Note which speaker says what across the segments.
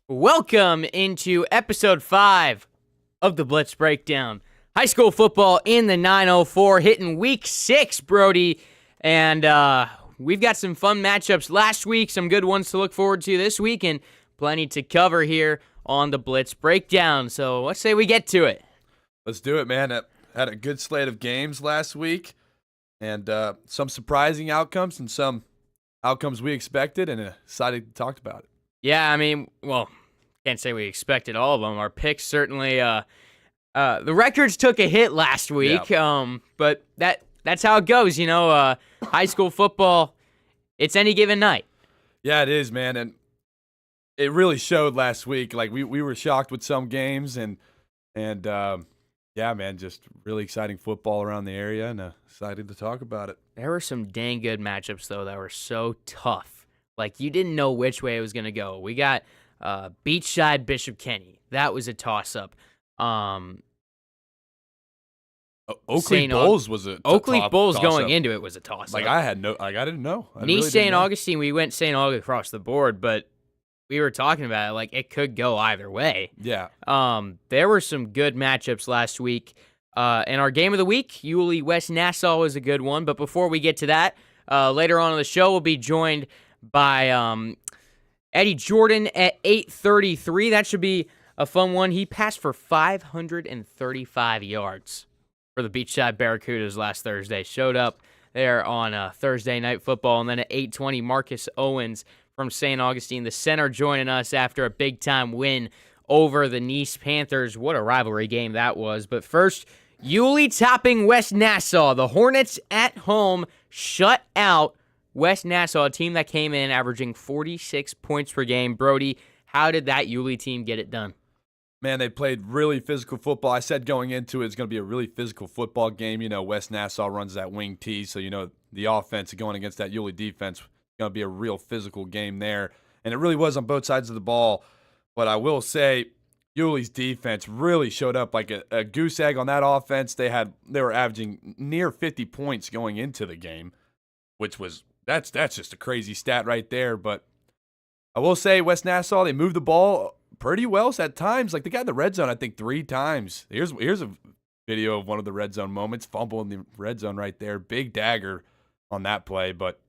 Speaker 1: Welcome into episode 5 of the Blitz Breakdown. High school football in the 904, hitting week 6, Brody. And we've got some fun matchups last week, some good ones to look forward to this week, and plenty to cover here on the Blitz Breakdown. So let's say we get to it.
Speaker 2: Let's do it, man. Had a good slate of games last week, and some surprising outcomes and some outcomes we expected, and excited to talk about it.
Speaker 1: Yeah, I mean, well, can't say we expected all of them. Our picks certainly, the records took a hit last week, but that's how it goes, you know. High school football, it's any given night.
Speaker 2: Yeah, it is, man, and it really showed last week. Like, we were shocked with some games, and yeah, man, just really exciting football around the area, and excited to talk about it.
Speaker 1: There were some dang good matchups, though, that were so tough. Like, you didn't know which way it was going to go. We got Beachside, Bishop Kenny. That was a toss-up.
Speaker 2: Oakley Bulls was a
Speaker 1: Oakley Bulls
Speaker 2: toss-up.
Speaker 1: Going into it was a toss-up.
Speaker 2: Like, I didn't know.
Speaker 1: Nice St. Augustine, we went St. Aug across the board, but we were talking about it like it could go either way.
Speaker 2: Yeah.
Speaker 1: There were some good matchups last week. In our game of the week, Yulee West Nassau was a good one. But before we get to that, later on in the show, we'll be joined by Eddie Jordan at 8:33. That should be a fun one. He passed for 535 yards for the Beachside Barracudas last Thursday. Showed up there on Thursday Night Football. And then at 8:20, Marcus Owens from St. Augustine, the center, joining us after a big-time win over the Nice Panthers. What a rivalry game that was. But first, Yulee topping West Nassau. The Hornets at home shut out West Nassau, a team that came in averaging 46 points per game. Brody, how did that Yulee team get it done?
Speaker 2: Man, they played really physical football. I said going into it, it's going to be a really physical football game. You know, West Nassau runs that wing T, so you know the offense going against that Yulee defense is going to be a real physical game there. And it really was on both sides of the ball. But I will say, Yulee's defense really showed up like a goose egg on that offense. They were averaging near 50 points going into the game, which was that's just a crazy stat right there. But I will say West Nassau, they moved the ball pretty well at times. Like, they got in the red zone, I think, 3 times. Here's a video of one of the red zone moments. Fumble in the red zone right there. Big dagger on that play. But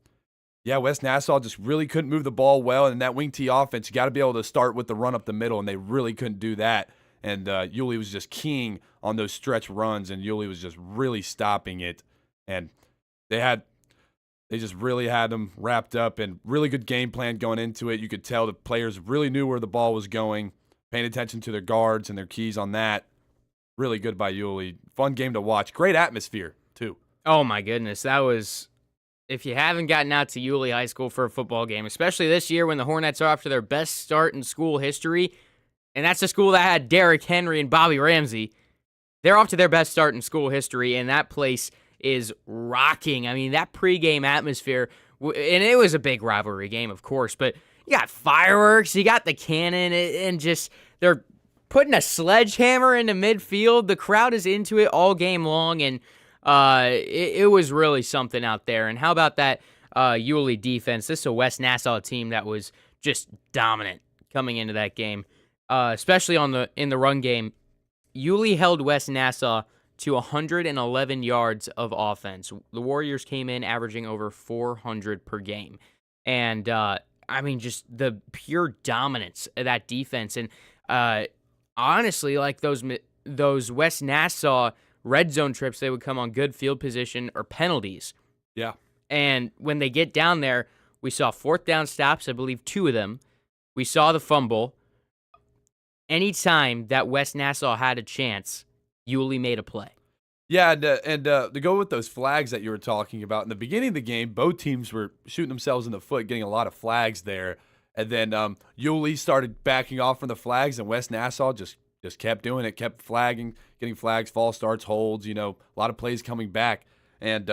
Speaker 2: yeah, West Nassau just really couldn't move the ball well. And that wing T offense, you got to be able to start with the run up the middle, and they really couldn't do that. And Yulee was just keying on those stretch runs, and Yulee was just really stopping it. And they just really had them wrapped up, and really good game plan going into it. You could tell the players really knew where the ball was going, paying attention to their guards and their keys on that. Really good by Yulee. Fun game to watch. Great atmosphere, too.
Speaker 1: Oh, my goodness. That was, if you haven't gotten out to Yulee High School for a football game, especially this year when the Hornets are off to their best start in school history, and that's a school that had Derrick Henry and Bobby Ramsey, they're off to their best start in school history, and that place is rocking. I mean, that pregame atmosphere, and it was a big rivalry game, of course, but you got fireworks, you got the cannon, and just they're putting a sledgehammer into midfield. The crowd is into it all game long, and it was really something out there. And how about that Yulee defense? This is a West Nassau team that was just dominant coming into that game, especially in the run game. Yulee held West Nassau to 111 yards of offense. The Warriors came in averaging over 400 per game. And, I mean, just the pure dominance of that defense. And honestly, like those West Nassau red zone trips, they would come on good field position or penalties.
Speaker 2: Yeah.
Speaker 1: And when they get down there, we saw 4th down stops, I believe 2 of them. We saw the fumble. Anytime that West Nassau had a chance, Yulee made a play.
Speaker 2: Yeah, and to go with those flags that you were talking about, in the beginning of the game, both teams were shooting themselves in the foot, getting a lot of flags there. And then Yulee started backing off from the flags, and West Nassau just kept doing it, kept flagging, getting flags, false starts, holds, a lot of plays coming back. And,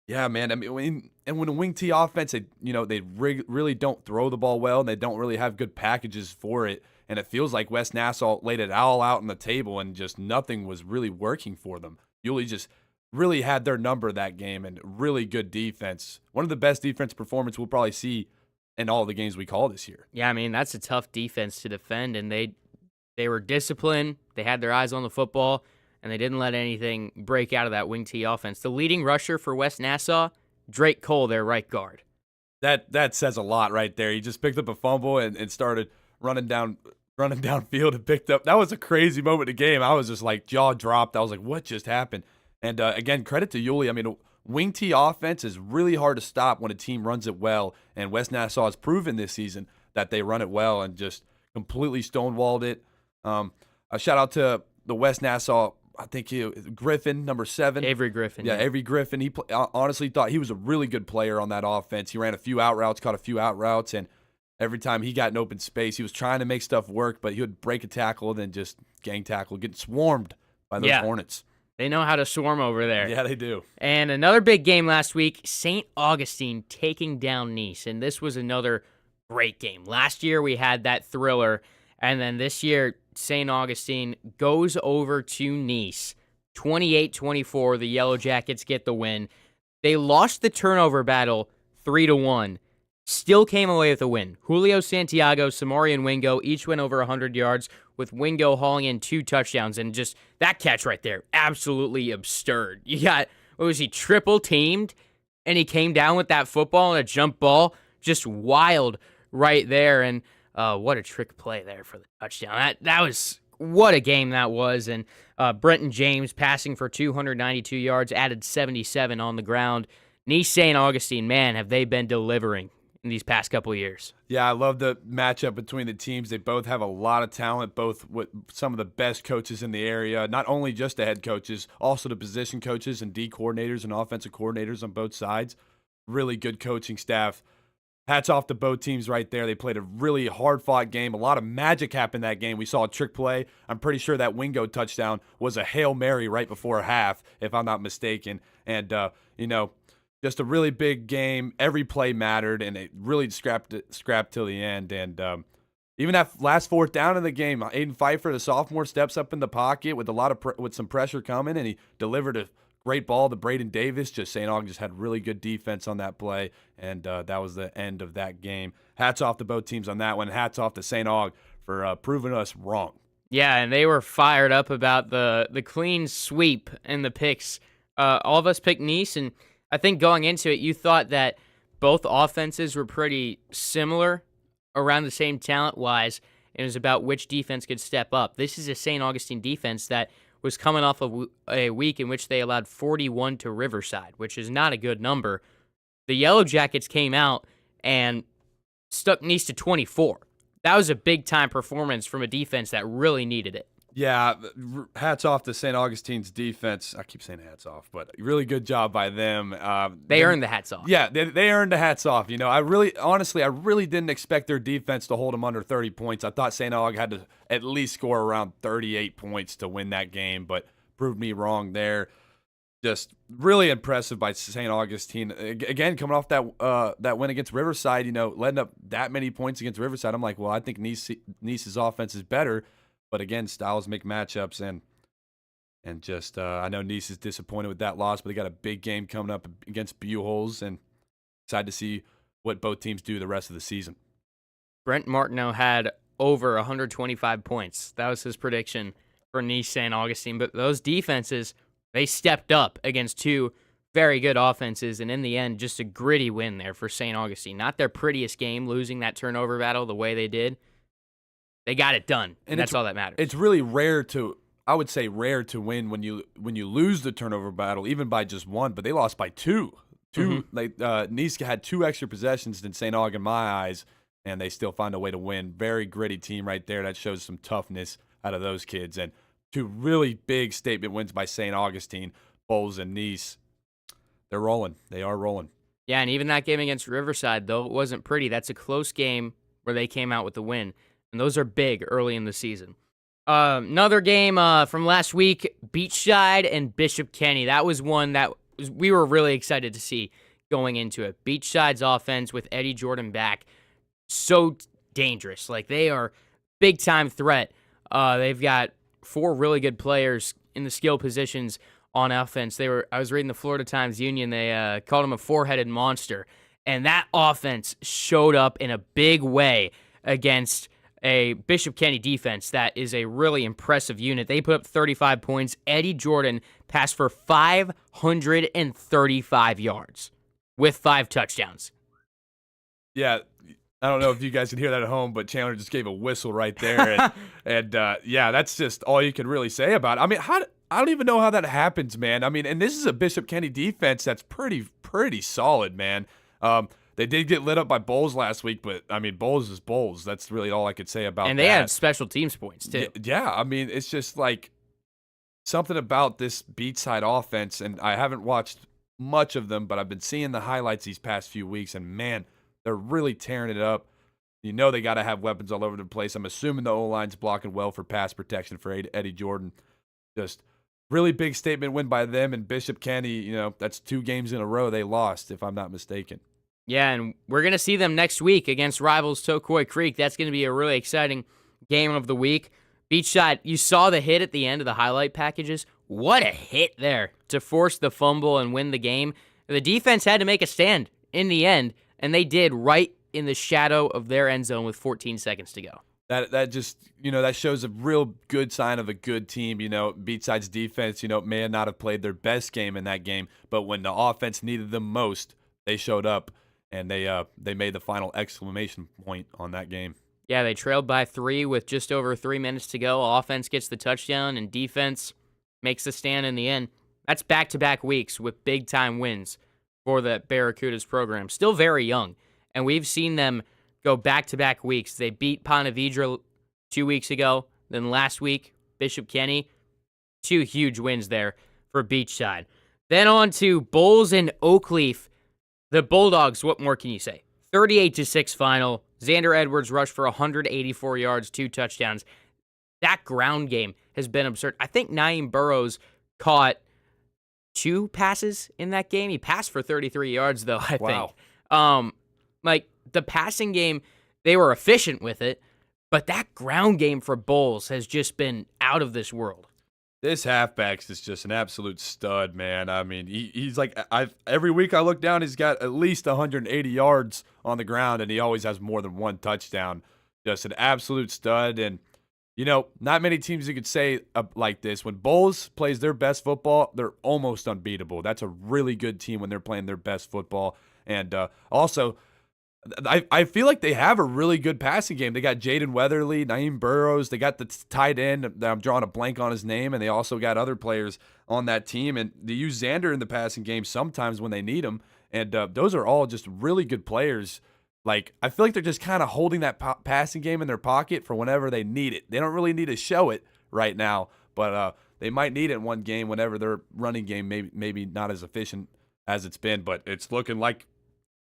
Speaker 2: yeah, man, I mean, when a wing T offense, they really don't throw the ball well, and they don't really have good packages for it. And it feels like West Nassau laid it all out on the table, and just nothing was really working for them. Yulee just really had their number that game, and really good defense. One of the best defense performances we'll probably see in all the games we call this year.
Speaker 1: Yeah, I mean, that's a tough defense to defend, and they were disciplined. They had their eyes on the football, and they didn't let anything break out of that wing T offense. The leading rusher for West Nassau, Drake Cole, their right guard.
Speaker 2: That says a lot right there. He just picked up a fumble and started running downfield and picked up. That was a crazy moment in the game. I was just like jaw dropped. I was like, what just happened? And again, credit to Yulee. I mean, wing T offense is really hard to stop when a team runs it well. And West Nassau has proven this season that they run it well and just completely stonewalled it. A shout out to the West Nassau, I think Griffin, number 7.
Speaker 1: Avery Griffin.
Speaker 2: Yeah, Avery Griffin. He honestly thought he was a really good player on that offense. He ran a few out routes, caught a few out routes, and every time he got in open space, he was trying to make stuff work, but he would break a tackle and then just gang tackle, get swarmed by those Hornets.
Speaker 1: They know how to swarm over there.
Speaker 2: Yeah, they do.
Speaker 1: And another big game last week, St. Augustine taking down Nice, and this was another great game. Last year we had that thriller, and then this year St. Augustine goes over to Nice, 28-24. The Yellow Jackets get the win. They lost the turnover battle 3-1. Still came away with a win. Julio Santiago, Samari, and Wingo each went over 100 yards, with Wingo hauling in 2 touchdowns. And just that catch right there, absolutely absurd. You got, what was he, triple teamed? And he came down with that football and a jump ball. Just wild right there. And what a trick play there for the touchdown. That was, what a game that was. And Brenton James passing for 292 yards, added 77 on the ground. Nice St. Augustine, man, have they been delivering in these past couple of years.
Speaker 2: Yeah, I love the matchup between the teams. They both have a lot of talent, both with some of the best coaches in the area, not only just the head coaches, also the position coaches and D coordinators and offensive coordinators on both sides. Really good coaching staff. Hats off to both teams right there. They played a really hard-fought game. A lot of magic happened that game. We saw a trick play. I'm pretty sure that Wingo touchdown was a Hail Mary right before half, if I'm not mistaken. And, just a really big game. Every play mattered, and it really scrapped till the end. And even that last 4th down in the game, Aiden Pfeiffer, the sophomore, steps up in the pocket with with some pressure coming, and he delivered a great ball to Braden Davis. Just St. Aug just had really good defense on that play, and that was the end of that game. Hats off to both teams on that one. Hats off to St. Aug for proving us wrong.
Speaker 1: Yeah, and they were fired up about the clean sweep and the picks. All of us picked Nice, and I think going into it, you thought that both offenses were pretty similar, around the same talent-wise. It was about which defense could step up. This is a St. Augustine defense that was coming off of a week in which they allowed 41 to Riverside, which is not a good number. The Yellow Jackets came out and stuck Nice to 24. That was a big-time performance from a defense that really needed it.
Speaker 2: Yeah, hats off to St. Augustine's defense. I keep saying hats off, but really good job by them.
Speaker 1: They earned the hats off.
Speaker 2: Yeah, they earned the hats off. I really didn't expect their defense to hold them under 30 points. I thought St. Aug had to at least score around 38 points to win that game, but proved me wrong there. Just really impressive by St. Augustine. Again, coming off that win against Riverside, letting up that many points against Riverside, I'm like, well, I think Nice's offense is better. But again, styles make matchups, and just I know Nice is disappointed with that loss, but they got a big game coming up against Buchholz, and excited to see what both teams do the rest of the season.
Speaker 1: Brent Martineau had over 125 points. That was his prediction for Nice St. Augustine. But those defenses, they stepped up against 2 very good offenses, and in the end, just a gritty win there for St. Augustine. Not their prettiest game, losing that turnover battle the way they did. They got it done, and that's all that matters.
Speaker 2: It's really rare to win when you lose the turnover battle, even by just 1, but they lost by 2. Nice had 2 extra possessions than St. Aug in my eyes, and they still find a way to win. Very gritty team right there. That shows some toughness out of those kids. And 2 really big statement wins by St. Augustine, Bowles and Nice. They're rolling. They are rolling.
Speaker 1: Yeah, and even that game against Riverside, though it wasn't pretty, that's a close game where they came out with the win. And those are big early in the season. Another game from last week, Beachside and Bishop Kenny. That was one that we were really excited to see going into it. Beachside's offense with Eddie Jordan back, so dangerous. Like, they are big-time threat. They've got 4 really good players in the skill positions on offense. I was reading the Florida Times-Union. They called him a 4-headed monster. And that offense showed up in a big way against a Bishop Kenny defense that is a really impressive unit. They put up 35 points. Eddie Jordan passed for 535 yards with 5 touchdowns.
Speaker 2: Yeah, I don't know if you guys can hear that at home, but Chandler just gave a whistle right there. And yeah, that's just all you can really say about it. I mean, I don't even know how that happens, man. I mean, and this is a Bishop Kenny defense that's pretty solid, man. They did get lit up by Bowles last week, but, I mean, Bowles is Bowles. That's really all I could say about that.
Speaker 1: And they had special teams points, too.
Speaker 2: Yeah, I mean, it's just like something about this Beachside offense, and I haven't watched much of them, but I've been seeing the highlights these past few weeks, and, man, they're really tearing it up. You know they got to have weapons all over the place. I'm assuming the O-line's blocking well for pass protection for Eddie Jordan. Just really big statement win by them, and Bishop Kenny, you know, that's 2 games in a row they lost, if I'm not mistaken.
Speaker 1: Yeah, and we're going to see them next week against rivals Tocoy Creek. That's going to be a really exciting game of the week. Beachside, you saw the hit at the end of the highlight packages. What a hit there to force the fumble and win the game. The defense had to make a stand in the end, and they did right in the shadow of their end zone with 14 seconds to go.
Speaker 2: That just, you know, that shows a real good sign of a good team. You know, Beachside's defense, you know, may not have played their best game in that game, but when the offense needed them most, they showed up. And they made the final exclamation point on that game.
Speaker 1: Yeah, they trailed by 3 with just over 3 minutes to go. Offense gets the touchdown, and defense makes the stand in the end. That's back-to-back weeks with big-time wins for the Barracudas program. Still very young, and we've seen them go back-to-back weeks. They beat Ponte Vedra 2 weeks ago. Then last week, Bishop Kenny. 2 huge wins there for Beachside. Then on to Bowles and Oakleaf. The Bulldogs, what more can you say? 38-6 final. Xander Edwards rushed for 184 yards, 2 touchdowns. That ground game has been absurd. I think Naeem Burrows caught 2 passes in that game. He passed for 33 yards, though, I think. Like, the passing game, they were efficient with it, but that ground game for Bowles has just been out of this world.
Speaker 2: This halfback is just an absolute stud, man. I mean, he's like, every week I look down, he's got at least 180 yards on the ground, and he always has more than 1 touchdown. Just an absolute stud. And, you know, not many teams you could say like this. When Bowles plays their best football, they're almost unbeatable. That's a really good team when they're playing their best football. And also, I feel like they have a really good passing game. They got Jaden Weatherly, Naeem Burrows. They got the tight end. I'm drawing a blank on his name, and they also got other players on that team. And they use Xander in the passing game sometimes when they need him. And those are all just really good players. Like, I feel like they're just kind of holding that passing game in their pocket for whenever they need it. They don't really need to show it right now, but they might need it in one game whenever their running game maybe not as efficient as it's been. But it's looking like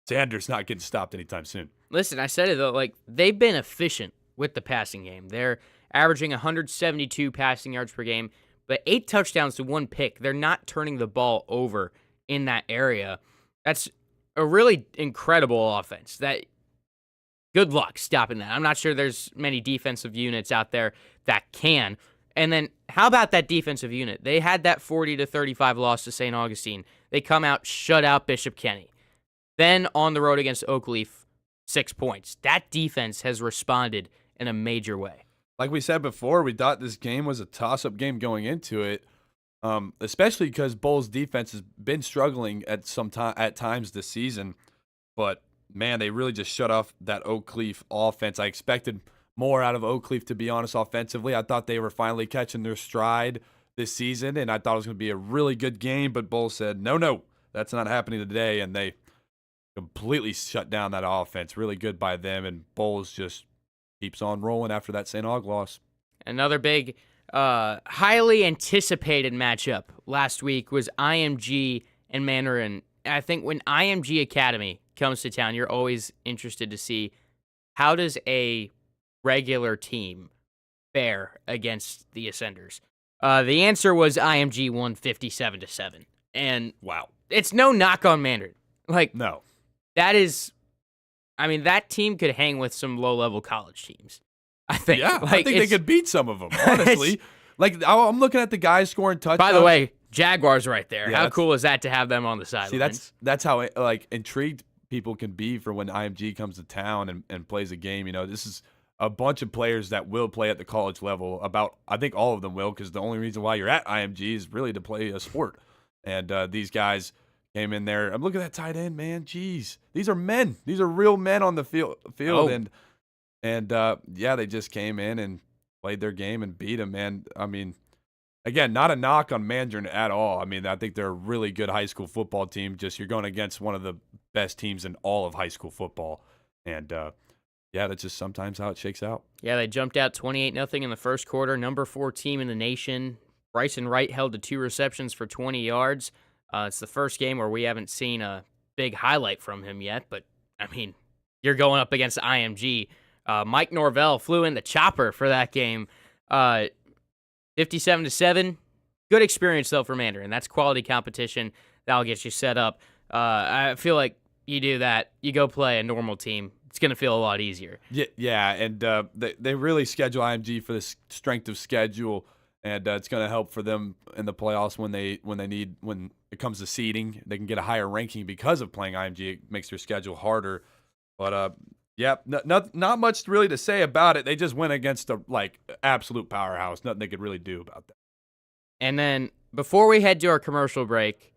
Speaker 2: Xander's not getting stopped anytime soon.
Speaker 1: Listen, I said it, though, like, they've been efficient with the passing game. They're averaging 172 passing yards per game, but 8 touchdowns to 1 pick. They're not turning the ball over in that area. That's a really incredible offense. Good luck stopping that. I'm not sure there's many defensive units out there that can. And then how about that defensive unit? They had that 40-35 loss to St. Augustine. They come out, shut out Bishop Kenny. Then on the road against Oakleaf, 6 points. That defense has responded in a major way.
Speaker 2: Like we said before, we thought this game was a toss-up game going into it, especially because Bowles' defense has been struggling at times this season. But, man, they really just shut off that Oakleaf offense. I expected more out of Oakleaf, to be honest, offensively. I thought they were finally catching their stride this season, and I thought it was going to be a really good game. But Bowles said, no, that's not happening today, and they completely shut down that offense. Really good by them, and Bowles just keeps on rolling after that St. Aug loss.
Speaker 1: Another big, highly anticipated matchup last week was IMG and Mandarin. I think when IMG Academy comes to town, you're always interested to see how does a regular team fare against the Ascenders. The answer was IMG won 57-7. And
Speaker 2: wow,
Speaker 1: it's no knock on Mandarin. Like,
Speaker 2: no.
Speaker 1: That is, I mean, that team could hang with some low-level college teams, I think.
Speaker 2: Yeah, I think they could beat some of them, honestly. Like, I'm looking at the guys scoring touchdowns.
Speaker 1: By the way, Jaguars right there.
Speaker 2: Yeah,
Speaker 1: how cool is that to have them on the sidelines?
Speaker 2: See, that's how, like, intrigued people can be for when IMG comes to town and plays a game. This is a bunch of players that will play at the college level. I think all of them will, because the only reason why you're at IMG is really to play a sport. And these guys came in there. I'm looking at that tight end, man. Jeez, these are men. These are real men on the field.
Speaker 1: Oh.
Speaker 2: And they just came in and played their game and beat them, man. I mean, again, not a knock on Mandarin at all. I mean, I think they're a really good high school football team. Just you're going against one of the best teams in all of high school football. And, that's just sometimes how it shakes out.
Speaker 1: Yeah, they jumped out 28-0 in the first quarter. Number 4 team in the nation. Bryson Wright held to 2 receptions for 20 yards. It's the first game where we haven't seen a big highlight from him yet. But, I mean, you're going up against IMG. Mike Norvell flew in the chopper for that game. 57-7. Good experience, though, for Mandarin. That's quality competition. That'll get you set up. I feel like you do that, you go play a normal team, it's going to feel a lot easier.
Speaker 2: Yeah, and they really schedule IMG for this strength of schedule, and it's going to help for them in the playoffs when it comes to seeding. They can get a higher ranking because of playing IMG. It makes their schedule harder. But, not much really to say about it. They just went against a absolute powerhouse. Nothing they could really do about that.
Speaker 1: And then before we head to our commercial break,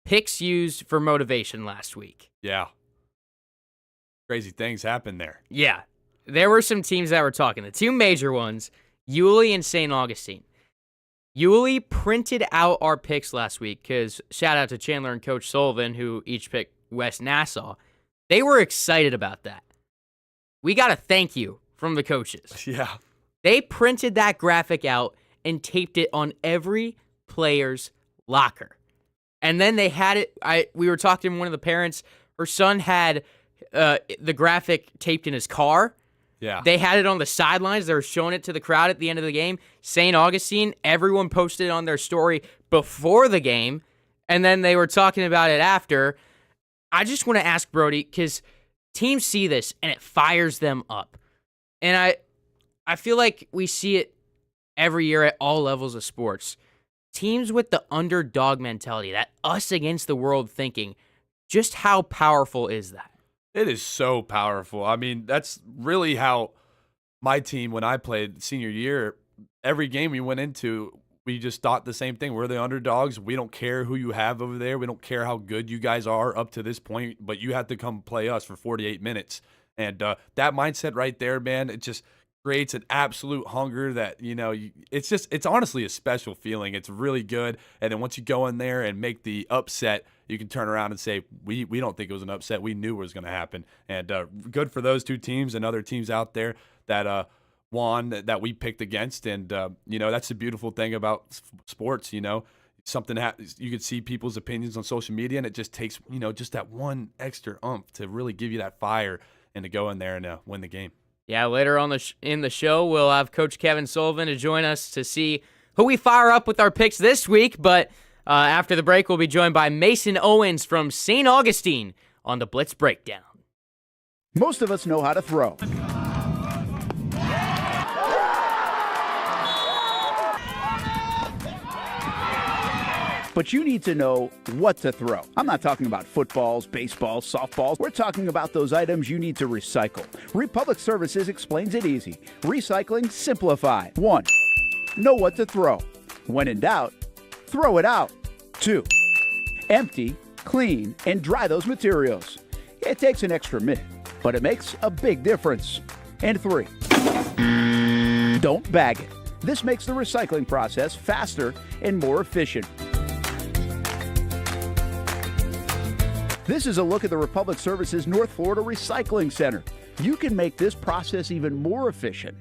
Speaker 1: picks used for motivation last week.
Speaker 2: Yeah. Crazy things happened there.
Speaker 1: Yeah. There were some teams that were talking. The 2 major ones, Yulee and St. Augustine. Yulee printed out our picks last week because shout out to Chandler and Coach Sullivan, who each picked West Nassau. They were excited about that. We got a thank you from the coaches.
Speaker 2: Yeah.
Speaker 1: They printed that graphic out and taped it on every player's locker. And then they had it. We were talking to one of the parents. Her son had the graphic taped in his car.
Speaker 2: Yeah.
Speaker 1: They had it on the sidelines. They were showing it to the crowd at the end of the game. St. Augustine, everyone posted it on their story before the game, and then they were talking about it after. I just want to ask Brody, because teams see this, and it fires them up. And I feel like we see it every year at all levels of sports. Teams with the underdog mentality, that us against the world thinking, just how powerful is that?
Speaker 2: It is so powerful. I mean, that's really how my team, when I played senior year, every game we went into, we just thought the same thing. We're the underdogs. We don't care who you have over there. We don't care how good you guys are up to this point, but you have to come play us for 48 minutes. And that mindset right there, man, it just creates an absolute hunger that, it's honestly a special feeling. It's really good. And then once you go in there and make the upset, you can turn around and say, we don't think it was an upset. We knew it was going to happen. And good for those 2 teams and other teams out there that won, that we picked against. And, that's the beautiful thing about sports, something happens. You could see people's opinions on social media, and it just takes, just that one extra oomph to really give you that fire and to go in there and win the game.
Speaker 1: Yeah, later on in the show, we'll have Coach Kevin Sullivan to join us to see who we fire up with our picks this week. But after the break, we'll be joined by Mason Owens from St. Augustine on the Blitz Breakdown.
Speaker 3: Most of us know how to throw. But you need to know what to throw. I'm not talking about footballs, baseballs, softballs. We're talking about those items you need to recycle. Republic Services explains it easy. Recycling simplified. 1. Know what to throw. When in doubt, throw it out. 2. Empty, clean, and dry those materials. It takes an extra minute, but it makes a big difference. And 3. Don't bag it. This makes the recycling process faster and more efficient. This is a look at the Republic Services North Florida Recycling Center. You can make this process even more efficient.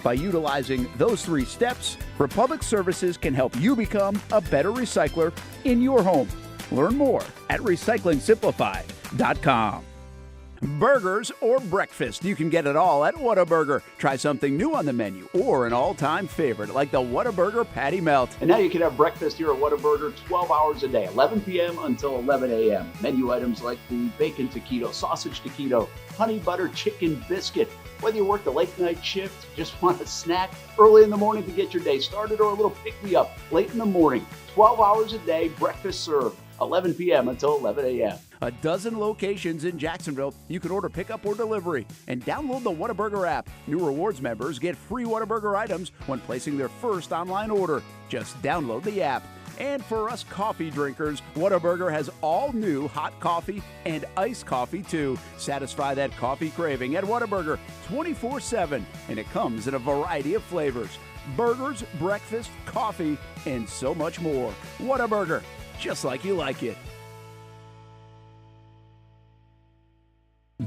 Speaker 3: By utilizing those 3 steps, Republic Services can help you become a better recycler in your home. Learn more at recyclingsimplified.com. Burgers or breakfast, you can get it all at Whataburger. Try something new on the menu or an all-time favorite like the Whataburger Patty Melt.
Speaker 4: And now you can have breakfast here at Whataburger 12 hours a day, 11 p.m. until 11 a.m. Menu items like the bacon taquito, sausage taquito, honey butter chicken biscuit. Whether you work the late night shift, just want a snack early in the morning to get your day started, or a little pick-me-up late in the morning, 12 hours a day, breakfast served. 11 p.m. until 11 a.m.
Speaker 3: A dozen locations in Jacksonville. You can order pickup or delivery and download the Whataburger app. New rewards members get free Whataburger items when placing their first online order. Just download the app. And for us coffee drinkers, Whataburger has all new hot coffee and iced coffee too. Satisfy that coffee craving at Whataburger 24/7, and it comes in a variety of flavors. Burgers, breakfast, coffee, and so much more. Whataburger, just like you like it.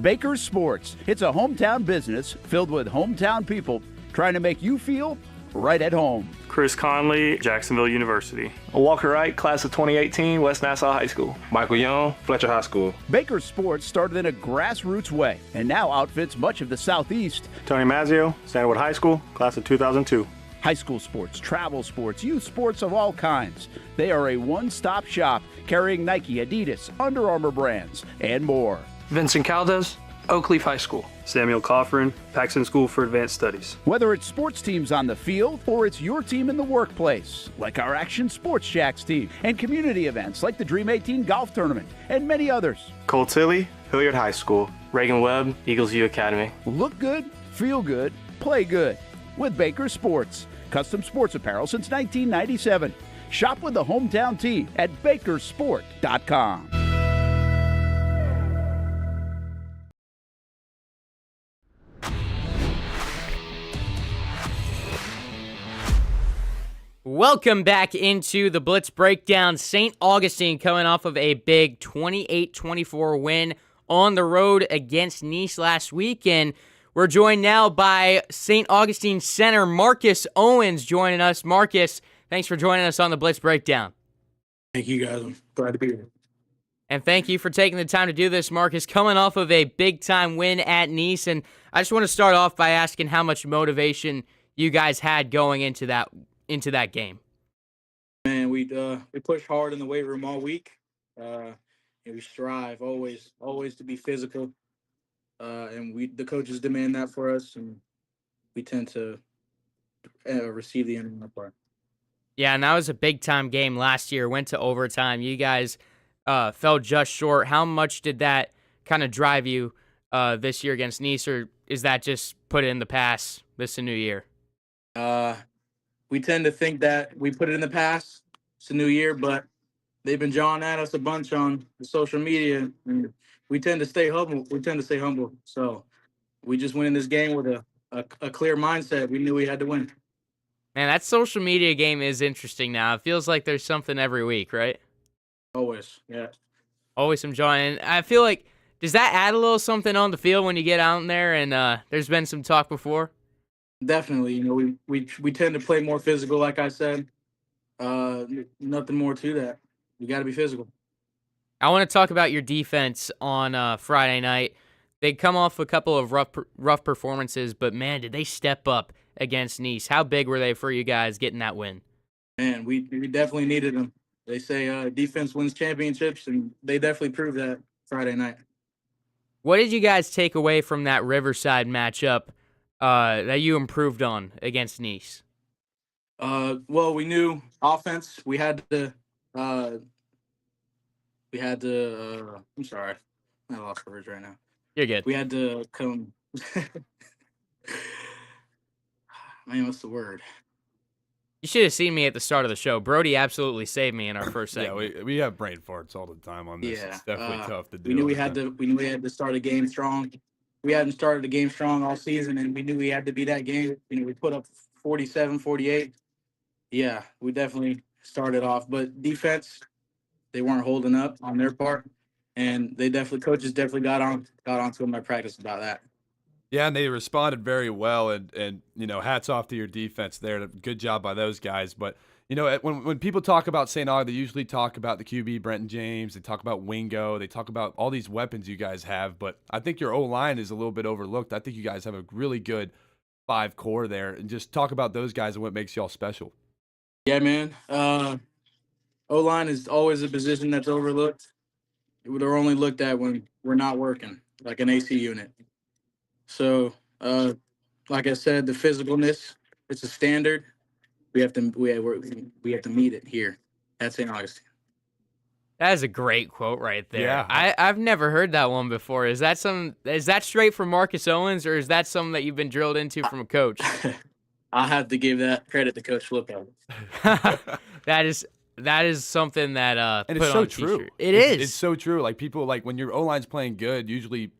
Speaker 3: Baker's Sports. It's a hometown business filled with hometown people trying to make you feel right at home.
Speaker 5: Chris Conley, Jacksonville University.
Speaker 6: Walker Wright, class of 2018, West Nassau High School.
Speaker 7: Michael Young, Fletcher High School.
Speaker 3: Baker's Sports started in a grassroots way and now outfits much of the Southeast.
Speaker 5: Tony Mazzio, Sandwood High School, class of 2002.
Speaker 3: High school sports, travel sports, youth sports of all kinds. They are a one-stop shop carrying Nike, Adidas, Under Armour brands, and more.
Speaker 6: Vincent Caldes, Oakleaf High School.
Speaker 5: Samuel Coffrin, Paxton School for Advanced Studies.
Speaker 3: Whether it's sports teams on the field or it's your team in the workplace, like our Action Sports Shacks team, and community events like the Dream 18 Golf Tournament, and many others.
Speaker 7: Cole Tilley, Hilliard High School.
Speaker 6: Reagan Webb, Eagles View Academy.
Speaker 3: Look good, feel good, play good with Baker Sports. Custom sports apparel since 1997. Shop with the hometown team at bakersport.com.
Speaker 1: Welcome back into the Blitz Breakdown. St. Augustine coming off of a big 28-24 win on the road against Nice last week. And we're joined now by St. Augustine center Marcus Owens joining us. Marcus, thanks for joining us on the Blitz Breakdown.
Speaker 8: Thank you, guys. I'm glad to be here.
Speaker 1: And thank you for taking the time to do this, Marcus, coming off of a big-time win at Nice. And I just want to start off by asking how much motivation you guys had going into that game.
Speaker 8: Man, we push hard in the weight room all week. And we strive always to be physical. And the coaches demand that for us, and we tend to receive the end of that part.
Speaker 1: Yeah, and that was a big-time game last year. Went to overtime. You guys fell just short. How much did that kind of drive you this year against Nice, or is that just put it in the past? This is a new year.
Speaker 8: We tend to think that we put it in the past. It's a new year, but they've been jawing at us a bunch on the social media, and we tend to stay humble. So we just went in this game with a clear mindset. We knew we had to win.
Speaker 1: Man, that social media game is interesting now. It feels like there's something every week, right?
Speaker 8: Always, yeah.
Speaker 1: Always some joy. And I feel like, does that add a little something on the field when you get out there and there's been some talk before?
Speaker 8: Definitely. You know, we tend to play more physical, like I said. Nothing more to that. You got to be physical.
Speaker 1: I want to talk about your defense on Friday night. They come off a couple of rough performances, but man, did they step up against Nice. How big were they for you guys getting that win?
Speaker 8: Man, we definitely needed them. They say defense wins championships, and they definitely proved that Friday night.
Speaker 1: What did you guys take away from that Riverside matchup that you improved on against Nice?
Speaker 8: Well, we knew offense. We had to. I'm sorry, I lost coverage right now.
Speaker 1: You're good.
Speaker 8: We had to come. Man, what's the word?
Speaker 1: You should have seen me at the start of the show. Brody absolutely saved me in our first segment.
Speaker 2: Yeah, we have brain farts all the time on this.
Speaker 8: Yeah,
Speaker 2: it's definitely tough to do.
Speaker 8: We knew we had to start a game strong. We hadn't started the game strong all season, and we knew we had to be that game. You know, we put up 47, 48. Yeah, we definitely started off. But defense, they weren't holding up on their part, and coaches definitely got onto them at practice about that.
Speaker 2: Yeah, and they responded very well, and you know, hats off to your defense there. Good job by those guys. But you know, when people talk about St. Aug, they usually talk about the QB, Brenton James. They talk about Wingo. They talk about all these weapons you guys have. But I think your O-line is a little bit overlooked. I think you guys have a really good 5 core there. And just talk about those guys and what makes y'all special.
Speaker 8: Yeah, man. O-line is always a position that's overlooked. They're only looked at when we're not working, like an AC unit. So, like I said, the physicalness, it's a standard. We have to meet it here at St. Augustine.
Speaker 1: That is a great quote right there.
Speaker 2: Yeah.
Speaker 1: I've never heard that one before. Is that straight from Marcus Owens, or is that something that you've been drilled into from a coach?
Speaker 8: I have to give that credit to Coach Flippo.
Speaker 1: that is something that
Speaker 2: And
Speaker 1: put
Speaker 2: it's so
Speaker 1: on a
Speaker 2: true.
Speaker 1: t-shirt. It's
Speaker 2: It's so true. Like people, like when your O-line's playing good, usually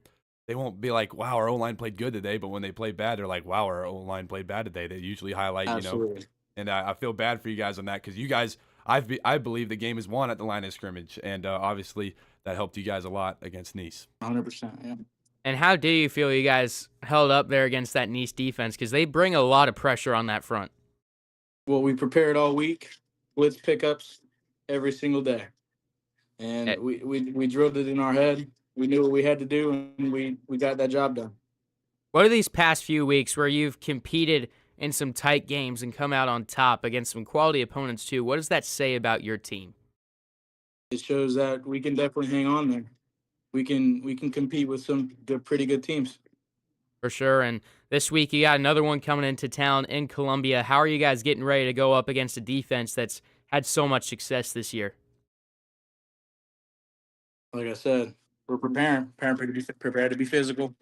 Speaker 2: they won't be like, wow, our O-line played good today. But when they play bad, they're like, wow, our O-line played bad today. They usually highlight,
Speaker 8: Absolutely.
Speaker 2: And I feel bad for you guys on that because you guys, I believe the game is won at the line of scrimmage. And obviously that helped you guys a lot against Nice.
Speaker 8: 100%. Yeah.
Speaker 1: And how do you feel you guys held up there against that Nice defense? Because they bring a lot of pressure on that front.
Speaker 8: Well, we prepared all week, blitz pickups every single day, and we drilled it in our head. We knew what we had to do, and we got that job done.
Speaker 1: What are these past few weeks where you've competed in some tight games and come out on top against some quality opponents too? What does that say about your team?
Speaker 8: It shows that we can definitely hang on there. We can compete with some pretty good teams.
Speaker 1: For sure. And this week you got another one coming into town in Columbia. How are you guys getting ready to go up against a defense that's had so much success this year?
Speaker 8: Like I said, we're prepared to be physical.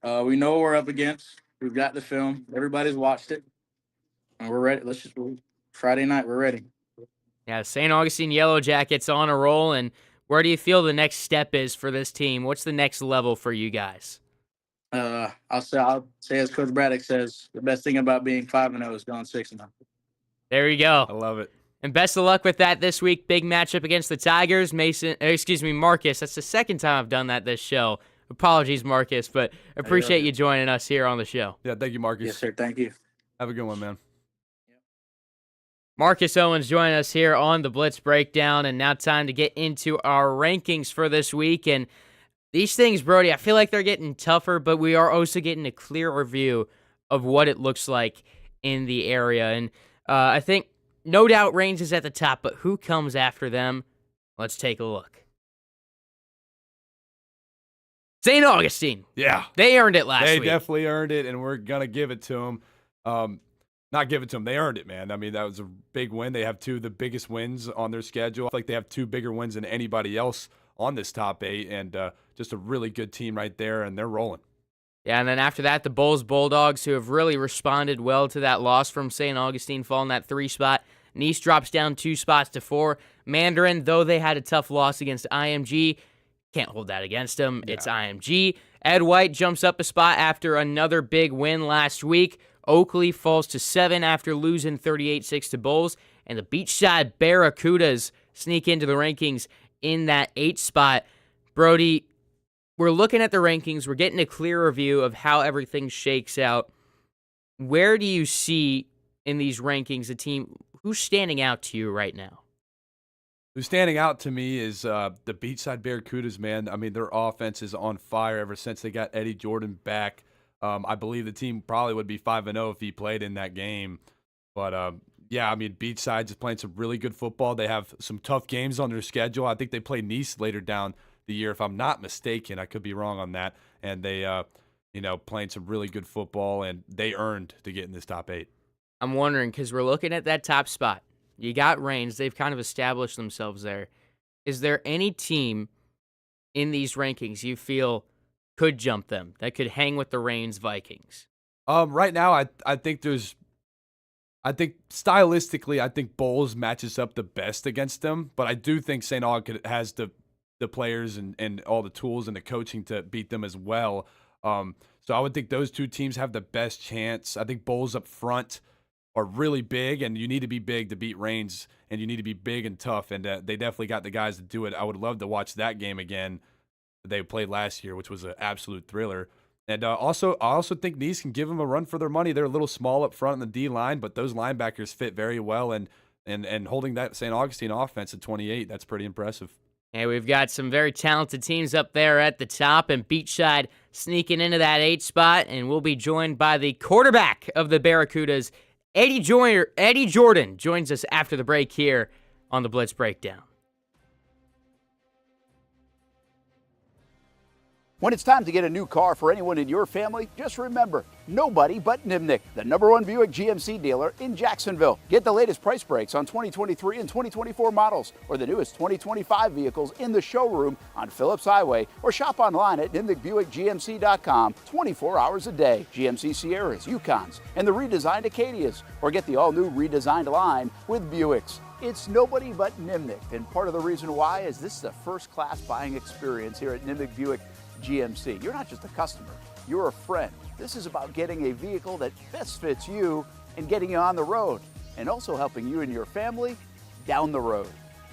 Speaker 8: We know what we're up against. We've got the film. Everybody's watched it, and we're ready. Friday night, we're ready.
Speaker 1: Yeah, St. Augustine Yellow Jackets on a roll. And where do you feel the next step is for this team? What's the next level for you guys?
Speaker 8: I'll say as Coach Braddock says, the best thing about being 5-0 is going 6-0.
Speaker 1: There you go.
Speaker 2: I love it.
Speaker 1: And best of luck with that this week. Big matchup against the Tigers. Marcus. That's the second time I've done that this show. Apologies, Marcus, but appreciate you joining us here on the show.
Speaker 2: Yeah, thank you, Marcus.
Speaker 8: Yes, sir. Thank you.
Speaker 2: Have a good one, man.
Speaker 1: Marcus Owens joining us here on the Blitz Breakdown, and now time to get into our rankings for this week. And these things, Brody, I feel like they're getting tougher, but we are also getting a clearer view of what it looks like in the area. And I think no doubt Reigns is at the top, but who comes after them? Let's take a look. St. Augustine.
Speaker 2: Yeah.
Speaker 1: They earned it last week.
Speaker 2: They definitely earned it, and we're going to give it to them. Not give it to them. They earned it, man. I mean, that was a big win. They have two of the biggest wins on their schedule. I feel like they have two bigger wins than anybody else on this top 8, and just a really good team right there, and they're rolling.
Speaker 1: Yeah, and then after that, the Bulldogs, who have really responded well to that loss from St. Augustine, fall in that 3 spot. Nice drops down 2 spots to 4. Mandarin, though they had a tough loss against IMG, can't hold that against them. Yeah. It's IMG. Ed White jumps up a spot after another big win last week. Oakley falls to 7 after losing 38-6 to Bulls. And the Beachside Barracudas sneak into the rankings in that 8 spot. Brody, we're looking at the rankings. We're getting a clearer view of how everything shakes out. Where do you see in these rankings a team, who's standing out to you right now?
Speaker 2: Who's standing out to me is the Beachside Barracudas, man. I mean, their offense is on fire ever since they got Eddie Jordan back. I believe the team probably would be 5-0 if he played in that game. But, yeah, I mean, Beachside is playing some really good football. They have some tough games on their schedule. I think they play Nice later down the year, if I'm not mistaken. I could be wrong on that. And they, playing some really good football, and they earned to get in this top 8.
Speaker 1: I'm wondering, because we're looking at that top spot. You got Reigns. They've kind of established themselves there. Is there any team in these rankings you feel could jump them, that could hang with the Reigns Vikings?
Speaker 2: Right now, I think stylistically, I think Bulls matches up the best against them. But I do think St. Aug has the players and all the tools and the coaching to beat them as well. So I would think those two teams have the best chance. I think Bulls up front are really big, and you need to be big to beat Reigns, and you need to be big and tough, and they definitely got the guys to do it. I would love to watch that game again that they played last year, which was an absolute thriller. And I also think Nice can give them a run for their money. They're a little small up front in the D-line, but those linebackers fit very well, and holding that St. Augustine offense at 28, that's pretty impressive.
Speaker 1: Hey, we've got some very talented teams up there at the top, and Beachside sneaking into that 8 spot, and we'll be joined by the quarterback of the Barracudas, Eddie Jordan, joins us after the break here on the Blitz Breakdown.
Speaker 3: When it's time to get a new car for anyone in your family, just remember, nobody but Nimnick, the #1 Buick GMC dealer in Jacksonville. Get the latest price breaks on 2023 and 2024 models or the newest 2025 vehicles in the showroom on Phillips Highway or shop online at nimnickbuickgmc.com 24 hours a day. GMC Sierras, Yukons, and the redesigned Acadias, or get the all-new redesigned line with Buicks. It's nobody but Nimnick, and part of the reason why is this is a first-class buying experience here at Nimnick Buick GMC. You're not just a customer, you're a friend. This is about getting a vehicle that best fits you and getting you on the road, and also helping you and your family down the road.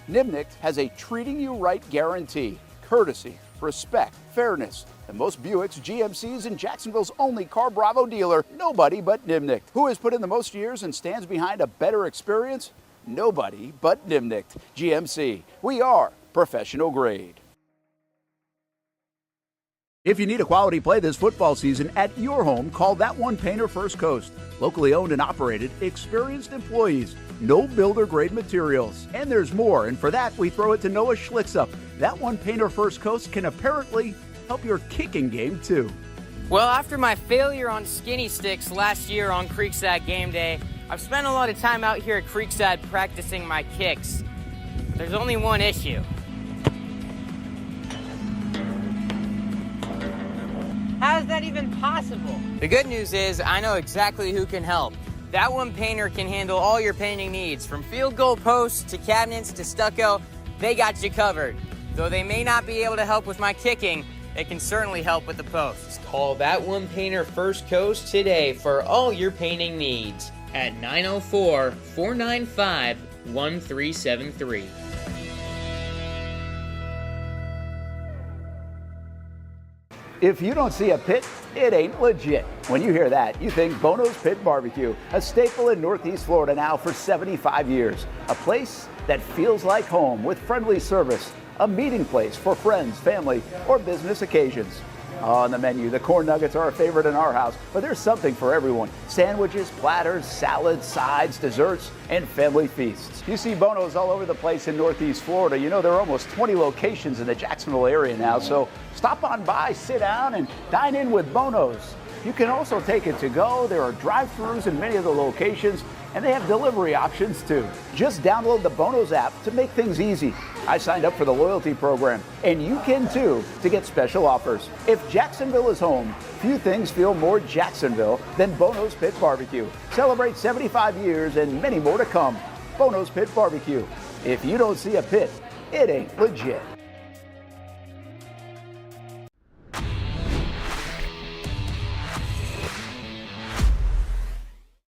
Speaker 3: Nimnick has a treating you right guarantee, courtesy, respect, fairness. And most Buicks, GMCs, and Jacksonville's only Car Bravo dealer, nobody but Nimnick. Who has put in the most years and stands behind a better experience? Nobody but Nimnick. GMC. We are professional grade. If you need a quality play this football season at your home, call That One Painter First Coast. Locally owned and operated, experienced employees, no builder grade materials. And there's more, and for that we throw it to Noah Schlicksup. That One Painter First Coast can apparently help your kicking game too.
Speaker 1: Well, after my failure on skinny sticks last year on Creekside game day, I've spent a lot of time out here at Creekside practicing my kicks. There's only one issue. How is that even possible? The good news is I know exactly who can help. That One Painter can handle all your painting needs, from field goal posts to cabinets to stucco. They got you covered. Though they may not be able to help with my kicking, they can certainly help with the posts. Call That One Painter First Coast today for all your painting needs at 904-495-1373.
Speaker 3: If you don't see a pit, it ain't legit. When you hear that, you think Bono's Pit Barbecue, a staple in Northeast Florida now for 75 years. A place that feels like home with friendly service, a meeting place for friends, family, or business occasions. On the menu, the corn nuggets are a favorite in our house, but there's something for everyone. Sandwiches, platters, salads, sides, desserts, and family feasts. You see Bono's all over the place in Northeast Florida. You know, there are almost 20 locations in the Jacksonville area now, so stop on by, sit down, and dine in with Bono's. You can also take it to go. There are drive-thrus in many of the locations, and they have delivery options too. Just download the Bono's app to make things easy. I signed up for the loyalty program, and you can too, to get special offers. If Jacksonville is home, few things feel more Jacksonville than Bono's Pit Barbecue. Celebrate 75 years and many more to come. Bono's Pit Barbecue. If you don't see a pit, it ain't legit.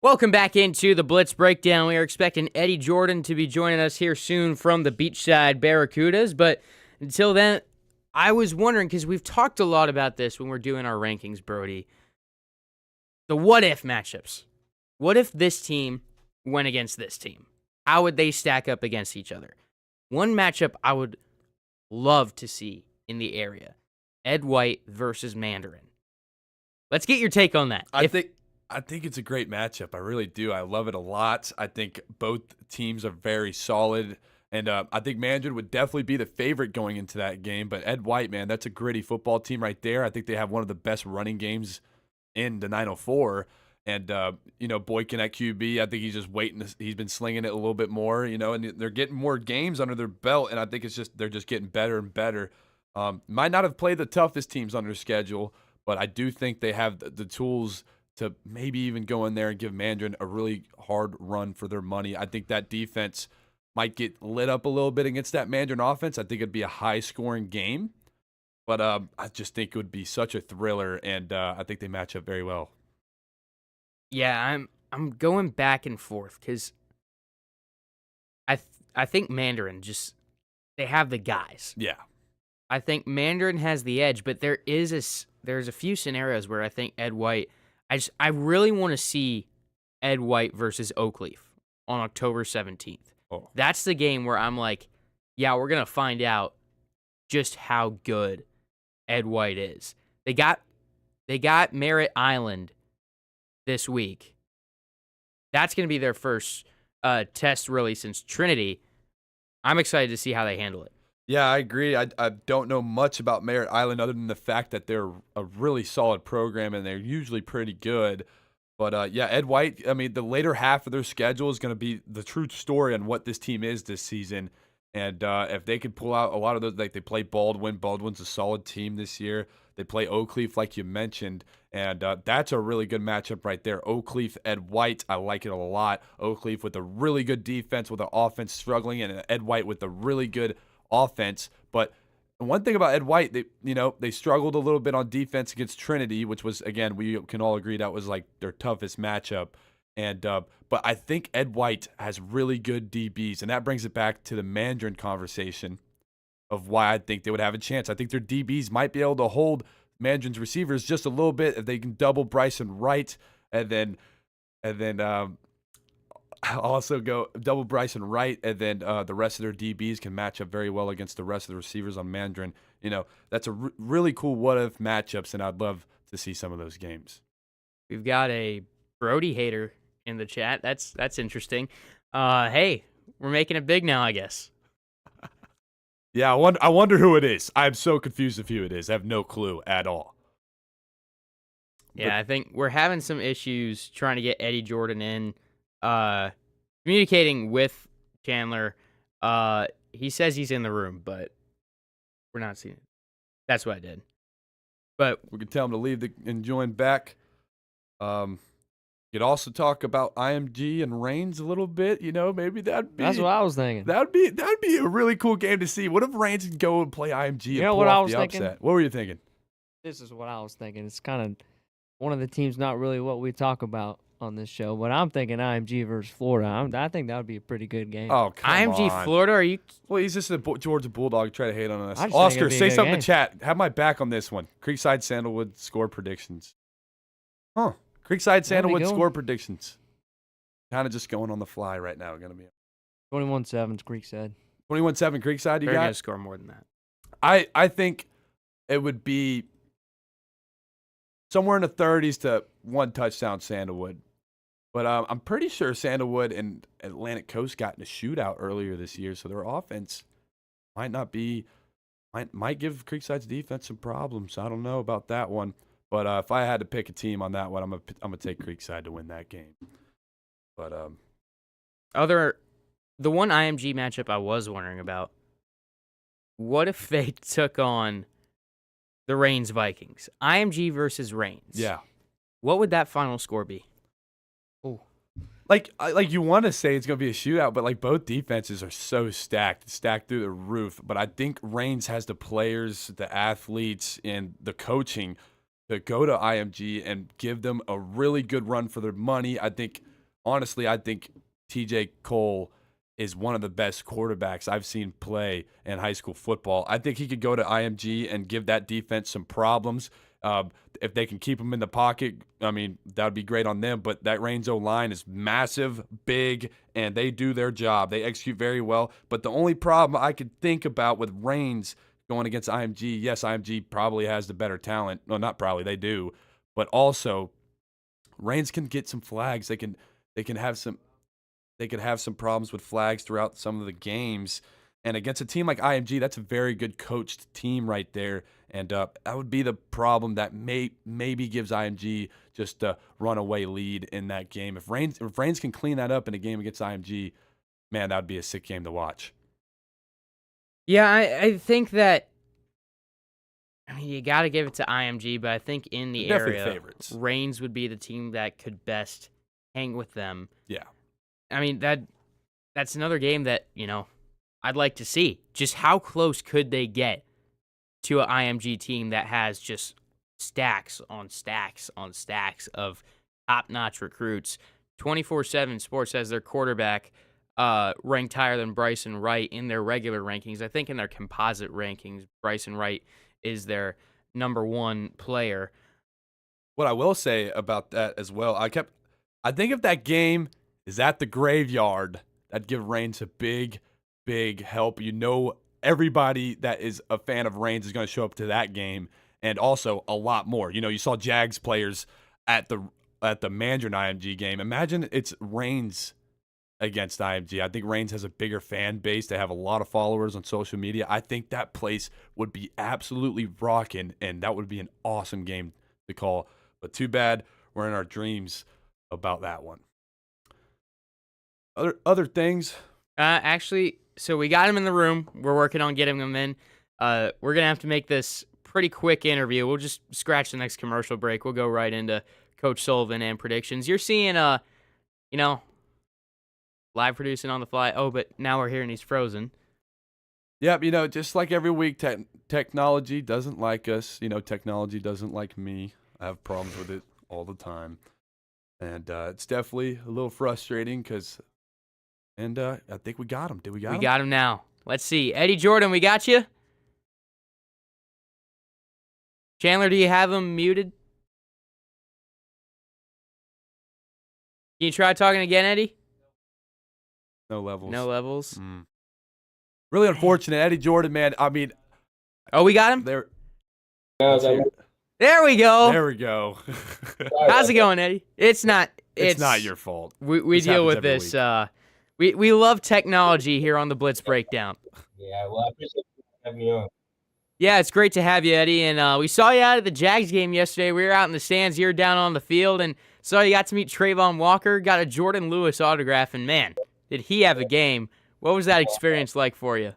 Speaker 1: Welcome back into the Blitz Breakdown. We are expecting Eddie Jordan to be joining us here soon from the Beachside Barracudas. But until then, I was wondering, because we've talked a lot about this when we're doing our rankings, Brody, the what-if matchups. What if this team went against this team? How would they stack up against each other? One matchup I would love to see in the area, Ed White versus Mandarin. Let's get your take on that.
Speaker 2: I think it's a great matchup. I really do. I love it a lot. I think both teams are very solid, and I think Mandarin would definitely be the favorite going into that game. But Ed White, man, that's a gritty football team right there. I think they have one of the best running games in the 904. And, Boykin at QB, I think he's just waiting. He's been slinging it a little bit more, and they're getting more games under their belt, and I think they're just getting better and better. Might not have played the toughest teams on their schedule, but I do think they have the tools to maybe even go in there and give Mandarin a really hard run for their money. I think that defense might get lit up a little bit against that Mandarin offense. I think it'd be a high-scoring game, but I just think it would be such a thriller, and I think they match up very well.
Speaker 1: Yeah, I'm going back and forth because I think Mandarin they have the guys.
Speaker 2: Yeah,
Speaker 1: I think Mandarin has the edge, but there's a few scenarios where I think Ed White. I really want to see Ed White versus Oakleaf on October 17th.
Speaker 2: Oh.
Speaker 1: That's the game where I'm like, yeah, we're gonna find out just how good Ed White is. They got Merritt Island this week. That's going to be their first test really since Trinity. I'm excited to see how they handle it.
Speaker 2: Yeah, I agree. I don't know much about Merritt Island other than the fact that they're a really solid program and they're usually pretty good. But yeah, Ed White, I mean, the later half of their schedule is going to be the true story on what this team is this season. And if they could pull out a lot of those, like they play Baldwin. Baldwin's a solid team this year. They play Oak Cliff, like you mentioned. And that's a really good matchup right there. Oak Cliff, Ed White, I like it a lot. Oak Cliff with a really good defense with an offense struggling, and Ed White with a really good offense. But one thing about Ed White, they struggled a little bit on defense against Trinity, which was, again, we can all agree that was like their toughest matchup. And but I think Ed White has really good DBs, and that brings it back to the Mandarin conversation of why I think they would have a chance. I think their DBs might be able to hold Mandarin's receivers just a little bit if they can double Bryson Wright, and then also go double Bryson Wright, and then the rest of their DBs can match up very well against the rest of the receivers on Mandarin. That's a really cool what-if matchups, and I'd love to see some of those games.
Speaker 1: We've got a Brody hater in the chat. That's interesting. Hey, we're making it big now, I guess.
Speaker 2: Yeah, I wonder who it is. I'm so confused of who it is. I have no clue at all.
Speaker 1: Yeah, I think we're having some issues trying to get Eddie Jordan in. Communicating with Chandler. He says he's in the room, but we're not seeing it. That's what I did. But
Speaker 2: we could tell him to leave and join back. You could also talk about IMG and Reigns a little bit. Maybe that'd be.
Speaker 9: That's what I was thinking.
Speaker 2: That'd be a really cool game to see. What if Reigns could go and play IMG and pull off the upset? What were you thinking?
Speaker 9: This is what I was thinking. It's kind of one of the teams, not really what we talk about on this show, but I'm thinking IMG versus Florida. I think that would be a pretty good game.
Speaker 2: Oh, come
Speaker 1: IMG
Speaker 2: on.
Speaker 1: Florida? Are you?
Speaker 2: Well, he's just a Georgia Bulldog. Try to hate on us.
Speaker 9: I just think
Speaker 2: Oscar,
Speaker 9: it'd be a
Speaker 2: say
Speaker 9: good
Speaker 2: something in
Speaker 9: game.
Speaker 2: the chat. Have my back on this one. Creekside Sandalwood score predictions. Huh. Creekside Sandalwood
Speaker 9: good
Speaker 2: score
Speaker 9: one.
Speaker 2: predictions. Kind of just going on the fly right now. Going to be
Speaker 9: 21-7, Creekside.
Speaker 2: 21-7 Creekside. You
Speaker 1: They're
Speaker 2: got?
Speaker 1: gonna score more than that.
Speaker 2: I think it would be somewhere in the 30s to one touchdown Sandalwood. But I'm pretty sure Sandalwood and Atlantic Coast got in a shootout earlier this year, so their offense might give Creekside's defense some problems. I don't know about that one. But if I had to pick a team on that one, I'm gonna take Creekside to win that game. But
Speaker 1: the one IMG matchup I was wondering about, what if they took on the Reigns Vikings? IMG versus Reigns.
Speaker 2: yeah,
Speaker 1: What would that final score be?
Speaker 2: like you want to say it's gonna be a shootout, but like both defenses are so stacked through the roof. But I think Reigns has the players, the athletes, and the coaching to go to IMG and give them a really good run for their money. Honestly, I think TJ Cole is one of the best quarterbacks I've seen play in high school football. I think he could go to IMG and give that defense some problems. If they can keep him in the pocket, I mean, that would be great on them. But that Reigns O-line is massive, big, and they do their job. They execute very well. But the only problem I could think about with Reigns going against IMG, yes, IMG probably has the better talent. No, not probably, they do. But also, Reigns can get some flags. They can have some problems with flags throughout some of the games. And against a team like IMG, that's a very good coached team right there. And that would be the problem that maybe gives IMG just a runaway lead in that game. If Reigns can clean that up in a game against IMG, man, that would be a sick game to watch.
Speaker 1: Yeah, I think that. I mean, you got to give it to IMG, but I think in the
Speaker 2: They're definitely
Speaker 1: area,
Speaker 2: favorites.
Speaker 1: Reigns would be the team that could best hang with them.
Speaker 2: Yeah.
Speaker 1: I mean, that's another game that, I'd like to see. Just how close could they get to an IMG team that has just stacks on stacks on stacks of top-notch recruits? 24/7 Sports has their quarterback ranked higher than Bryson Wright in their regular rankings. I think in their composite rankings, Bryson Wright is their number one player.
Speaker 2: What I will say about that as well, I think if that game is at the Graveyard, that'd give Reigns a big help. Everybody that is a fan of Reigns is going to show up to that game, and also a lot more. You saw Jags players at the Mandarin IMG game. Imagine it's Reigns against IMG. I think Reigns has a bigger fan base. They have a lot of followers on social media. I think that place would be absolutely rocking, and that would be an awesome game to call. But too bad we're in our dreams about that one. Other things?
Speaker 1: Actually, so we got him in the room. We're working on getting him in. We're going to have to make this pretty quick interview. We'll just scratch the next commercial break. We'll go right into Coach Sullivan and predictions. You're seeing, live producing on the fly. Oh, but now we're hearing he's frozen.
Speaker 2: Yep, just like every week, technology doesn't like us. Technology doesn't like me. I have problems with it all the time. And it's definitely a little frustrating because, I think we got him. Did we got him?
Speaker 1: We got him now. Let's see. Eddie Jordan, we got you? Chandler, do you have him muted? Can you try talking again, Eddie?
Speaker 2: No levels.
Speaker 1: No levels.
Speaker 2: Really unfortunate. Eddie Jordan, man. I mean.
Speaker 1: Oh, we got him?
Speaker 2: There
Speaker 1: we go.
Speaker 2: There we go.
Speaker 1: How's it going, Eddie? It's not
Speaker 2: your fault.
Speaker 1: We deal with this. We love technology here on the Blitz Breakdown.
Speaker 10: Yeah, well, I appreciate you having me on.
Speaker 1: Yeah, it's great to have you, Eddie. And we saw you out at the Jags game yesterday. We were out in the stands. You were down on the field. And saw you got to meet Trayvon Walker, got a Jordan Lewis autograph. And, man, did he have a game. What was that experience like for you?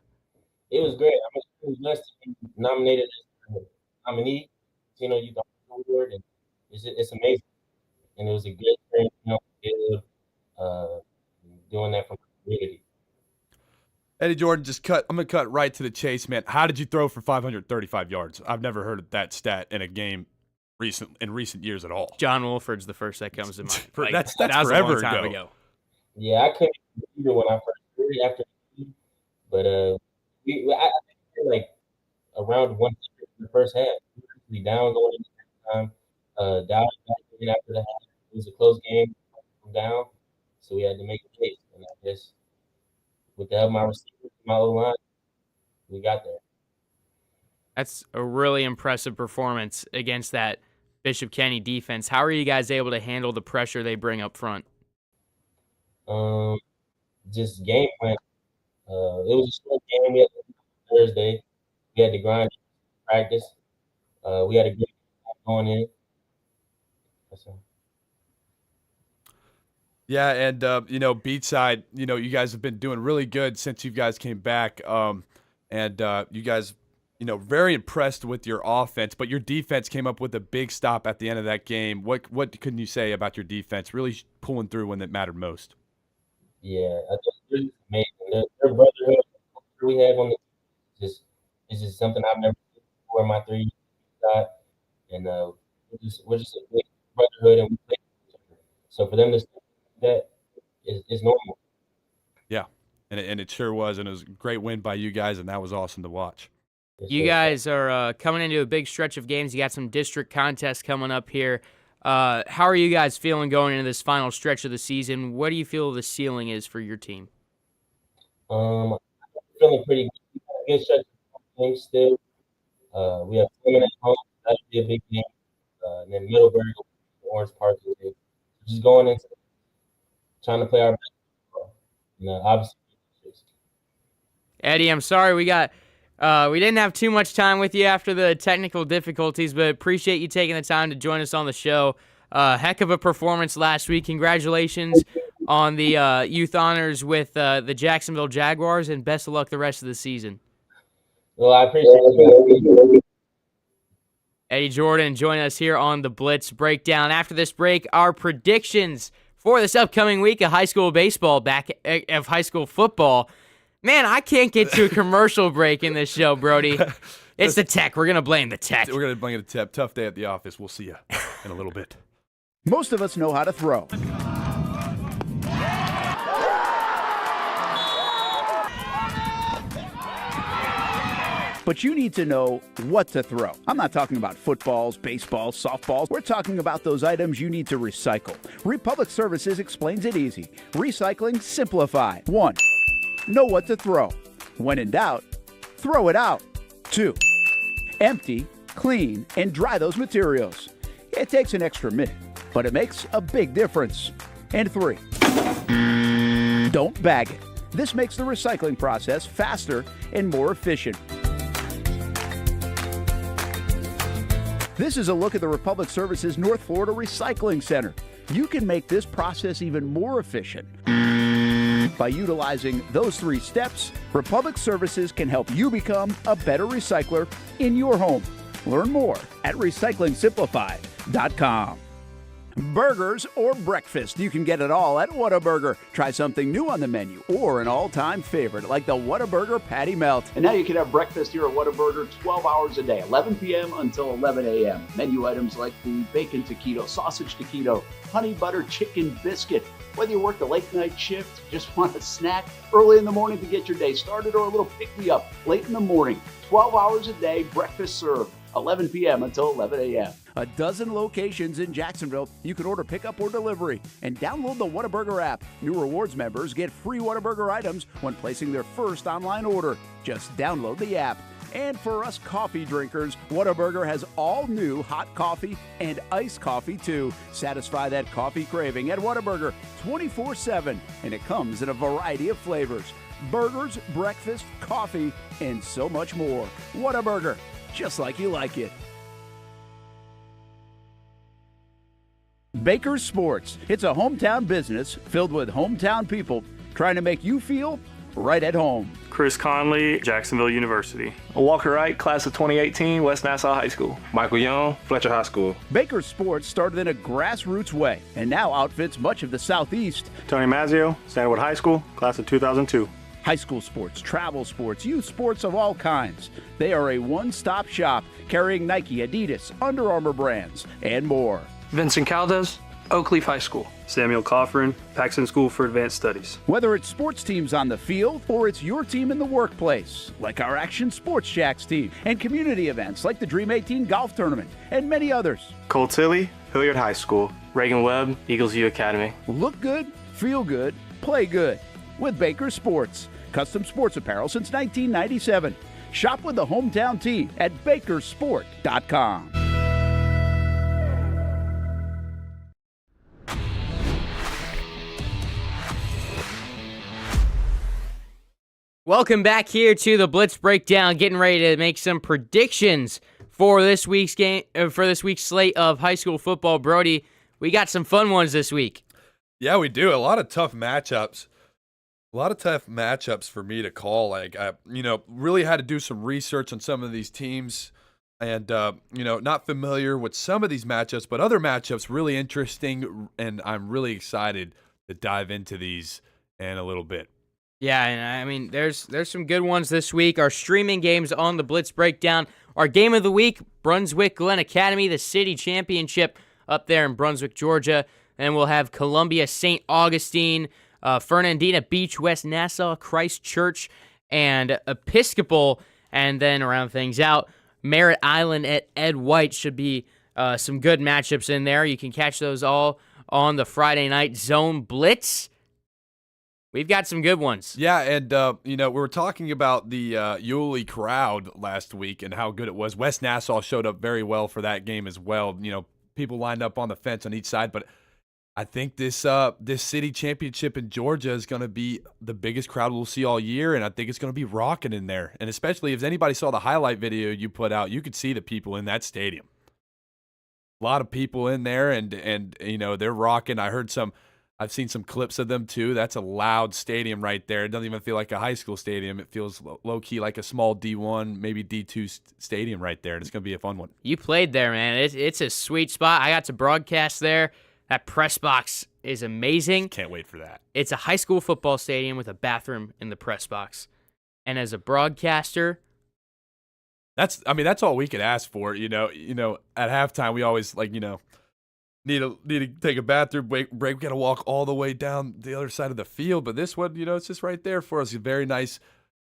Speaker 10: It was great. I was blessed to be nominated as a nominee. You got the award, and it's amazing. And it was a good experience, doing that for my community.
Speaker 2: Eddie Jordan, I'm going to cut right to the chase, man. How did you throw for 535 yards? I've never heard of that stat in a game in recent years at all.
Speaker 1: John Wolford's the first that comes to mind.
Speaker 2: That's
Speaker 1: that was
Speaker 2: forever
Speaker 1: a long time ago.
Speaker 10: Yeah, I couldn't either when I first heard it after the game. But I think like around 100 in the first half. We were down going into the time. Dallas back in after the half. It was a close game. Down. So we had to make a case. And I guess with the help of my receivers, my O-line, we got there.
Speaker 1: That's a really impressive performance against that Bishop Kenny defense. How are you guys able to handle the pressure they bring up front?
Speaker 10: Just game plan. It was a short game. We had Thursday. We had to grind practice. We had a good game going in. That's all.
Speaker 2: Yeah, and Beachside, you guys have been doing really good since you guys came back. And you guys, very impressed with your offense, but your defense came up with a big stop at the end of that game. What can you say about your defense really pulling through when it mattered most?
Speaker 10: Yeah, I just it's amazing. Their brotherhood we have on the team is just something I've never seen before in my 3 years side. And we're just a big brotherhood, and we play each other. So for them to that is normal.
Speaker 2: Yeah, and it sure was, and it was a great win by you guys, and that was awesome to watch.
Speaker 1: You guys are coming into a big stretch of games. You got some district contests coming up here. How are you guys feeling going into this final stretch of the season? What do you feel the ceiling is for your team?
Speaker 10: I'm feeling pretty good. Good stretch of games still. We have Clement at home. That should be a big game. And then Middleburg, Orange Park. Just going into trying to play our best. Obviously.
Speaker 1: Eddie, I'm sorry we didn't have too much time with you after the technical difficulties, but appreciate you taking the time to join us on the show. Heck of a performance last week. Congratulations on the youth honors with the Jacksonville Jaguars, and best of luck the rest of the season.
Speaker 10: Well, I appreciate you.
Speaker 1: Eddie Jordan joining us here on the Blitz Breakdown. After this break, our predictions for this upcoming week of high school baseball, of high school football. Man, I can't get to a commercial break in this show, Brody. It's the tech. We're going to blame the tech.
Speaker 2: We're going to blame the tech. Tough day at the office. We'll see you in a little bit.
Speaker 3: Most of us know how to throw. But you need to know what to throw. I'm not talking about footballs, baseballs, softballs. We're talking about those items you need to recycle. Republic Services explains it easy. Recycling simplified. 1. Know what to throw. When in doubt, throw it out. 2. Empty, clean, and dry those materials. It takes an extra minute, but it makes a big difference. And 3. Don't bag it. This makes the recycling process faster and more efficient. This is a look at the Republic Services North Florida Recycling Center. You can make this process even more efficient. By utilizing those 3 steps, Republic Services can help you become a better recycler in your home. Learn more at recyclingsimplified.com. Burgers or breakfast, you can get it all at Whataburger. Try something new on the menu or an all-time favorite like the Whataburger Patty Melt.
Speaker 4: And now you can have breakfast here at Whataburger 12 hours a day, 11 p.m. until 11 a.m. Menu items like the bacon taquito, sausage taquito, honey butter chicken biscuit. Whether you work the late night shift, just want a snack early in the morning to get your day started, or a little pick-me-up late in the morning, 12 hours a day, breakfast served, 11 p.m. until 11 a.m.
Speaker 3: A dozen locations in Jacksonville. You can order pickup or delivery and download the Whataburger app. New rewards members get free Whataburger items when placing their first online order. Just download the app. And for us coffee drinkers, Whataburger has all new hot coffee and iced coffee too. Satisfy that coffee craving at Whataburger 24/7, and it comes in a variety of flavors. Burgers, breakfast, coffee, and so much more. Whataburger, just like you like it. Baker's Sports. It's a hometown business filled with hometown people trying to make you feel right at home.
Speaker 5: Chris Conley, Jacksonville University.
Speaker 6: Walker Wright, class of 2018, West Nassau High School.
Speaker 7: Michael Young, Fletcher High School.
Speaker 3: Baker's Sports started in a grassroots way and now outfits much of the Southeast.
Speaker 5: Tony Mazzio, Standout High School, class of 2002.
Speaker 3: High school sports, travel sports, youth sports of all kinds. They are a one-stop shop carrying Nike, Adidas, Under Armour brands, and more.
Speaker 6: Vincent Caldes, Oak Leaf High School.
Speaker 5: Samuel Coffrin, Paxton School for Advanced Studies.
Speaker 3: Whether it's sports teams on the field or it's your team in the workplace, like our Action Sports Shacks team, and community events like the Dream 18 Golf Tournament, and many others.
Speaker 7: Cole Tilley, Hilliard High School.
Speaker 6: Reagan Webb, Eagles View Academy.
Speaker 3: Look good, feel good, play good with Baker Sports. Custom sports apparel since 1997. Shop with the hometown team at bakersport.com.
Speaker 1: Welcome back here to the Blitz Breakdown, getting ready to make some predictions for this week's game, for this week's slate of high school football. Brody, we got some fun ones this week.
Speaker 2: Yeah, we do. A lot of tough matchups. A lot of tough matchups for me to call. Like, I, really had to do some research on some of these teams, and not familiar with some of these matchups, but other matchups really interesting, and I'm really excited to dive into these in a little bit.
Speaker 1: Yeah, and I mean, there's some good ones this week. Our streaming games on the Blitz Breakdown. Our game of the week, Brunswick Glen Academy, the city championship up there in Brunswick, Georgia. And we'll have Columbia St. Augustine, Fernandina Beach, West Nassau, Christ Church, and Episcopal. And then around things out, Merritt Island at Ed White should be some good matchups in there. You can catch those all on the Friday night Zone Blitz. We've got some good ones.
Speaker 2: Yeah, and, we were talking about the Yulee crowd last week and how good it was. West Nassau showed up very well for that game as well. People lined up on the fence on each side, but I think this city championship in Georgia is going to be the biggest crowd we'll see all year, and I think it's going to be rocking in there. And especially if anybody saw the highlight video you put out, you could see the people in that stadium. A lot of people in there, and they're rocking. I've seen some clips of them too. That's a loud stadium right there. It doesn't even feel like a high school stadium. It feels low-key like a small D1, maybe D2 stadium right there. And it's going to be a fun one.
Speaker 1: You played there, man. It's a sweet spot. I got to broadcast there. That press box is amazing.
Speaker 2: Can't wait for that.
Speaker 1: It's a high school football stadium with a bathroom in the press box. And as a broadcaster,
Speaker 2: that's all we could ask for. At halftime we always need to take a bathroom break. We got to walk all the way down the other side of the field. But this one, it's just right there for us. Very nice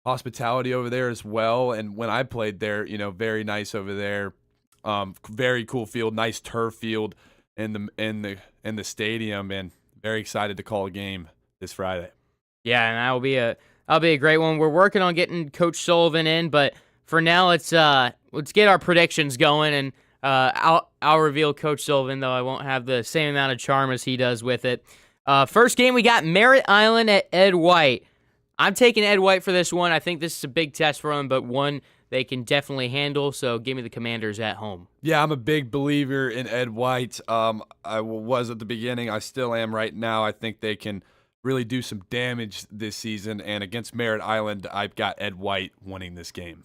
Speaker 2: hospitality over there as well. And when I played there, very nice over there. Very cool field, nice turf field in the stadium, and very excited to call a game this Friday. Yeah, and that'll be a great one. We're working on getting Coach Sullivan in, but for now, let's get our predictions going, and I'll reveal Coach Sullivan, though I won't have the same amount of charm as he does with it.
Speaker 1: First game, we got Merritt Island at Ed White. I'm taking Ed White for this one. I think this is a big test for them, but one they can definitely handle, so give me the Commanders at home.
Speaker 2: Yeah, I'm a big believer in Ed White. I was at the beginning. I still am right now. I think they can really do some damage this season, and against Merritt Island, I've got Ed White winning this game.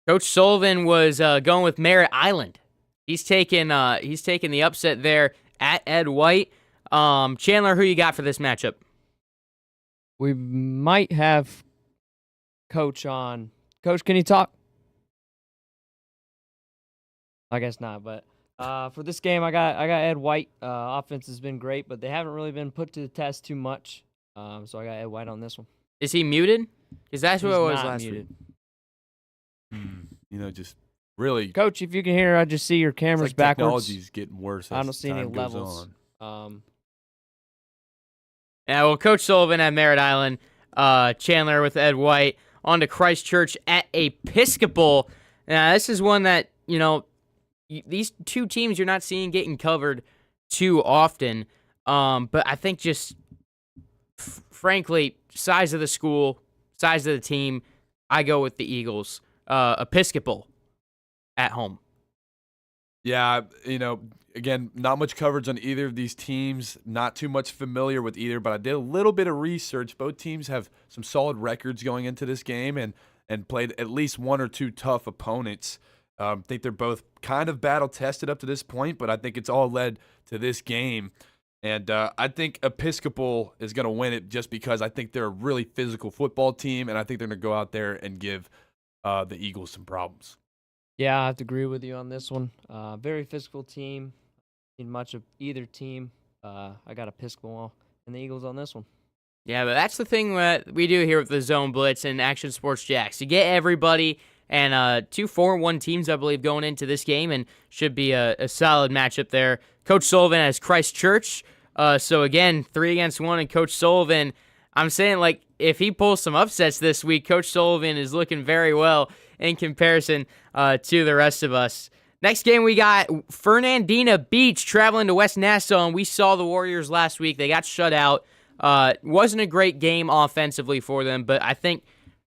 Speaker 1: Coach Sullivan was going with Merritt Island. He's taking the upset there at Ed White. Chandler, who you got for this matchup?
Speaker 9: We might have Coach on. Coach, can you talk? I guess not, but for this game, I got Ed White. Offense has been great, but they haven't really been put to the test too much. So I got Ed White on this one.
Speaker 1: Is he muted? Because that's what it was last
Speaker 9: muted.
Speaker 2: Week. Just really.
Speaker 9: Coach, if you can hear, I just see your camera's
Speaker 2: like
Speaker 9: backwards.
Speaker 2: Technology's getting worse.
Speaker 9: I don't
Speaker 2: as
Speaker 9: see any
Speaker 2: time goes
Speaker 9: levels.
Speaker 2: on.
Speaker 1: Yeah, well, Coach Sullivan at Merritt Island, Chandler with Ed White, on to Christchurch at Episcopal. Now, this is one that, these two teams you're not seeing getting covered too often. But I think just, frankly, size of the school, size of the team, I go with the Eagles. Episcopal at home.
Speaker 2: Yeah, again, not much coverage on either of these teams. Not too much familiar with either, but I did a little bit of research. Both teams have some solid records going into this game and played at least one or two tough opponents. I think they're both kind of battle-tested up to this point, but I think it's all led to this game. And I think Episcopal is going to win it just because I think they're a really physical football team, and I think they're going to go out there and give the Eagles some problems.
Speaker 9: Yeah, I have to agree with you on this one. Very physical team. In much of either team. I got Episcopal and the Eagles on this one.
Speaker 1: Yeah, but that's the thing that we do here with the Zone Blitz and Action Sports Jacks. You get everybody, and 2 4-1 teams, I believe, going into this game, and should be a solid matchup there. Coach Sullivan has Christchurch. So, again, 3 against 1, and Coach Sullivan, I'm saying, if he pulls some upsets this week, Coach Sullivan is looking very well in comparison to the rest of us. Next game, we got Fernandina Beach traveling to West Nassau, and we saw the Warriors last week. They got shut out. Wasn't a great game offensively for them, but I think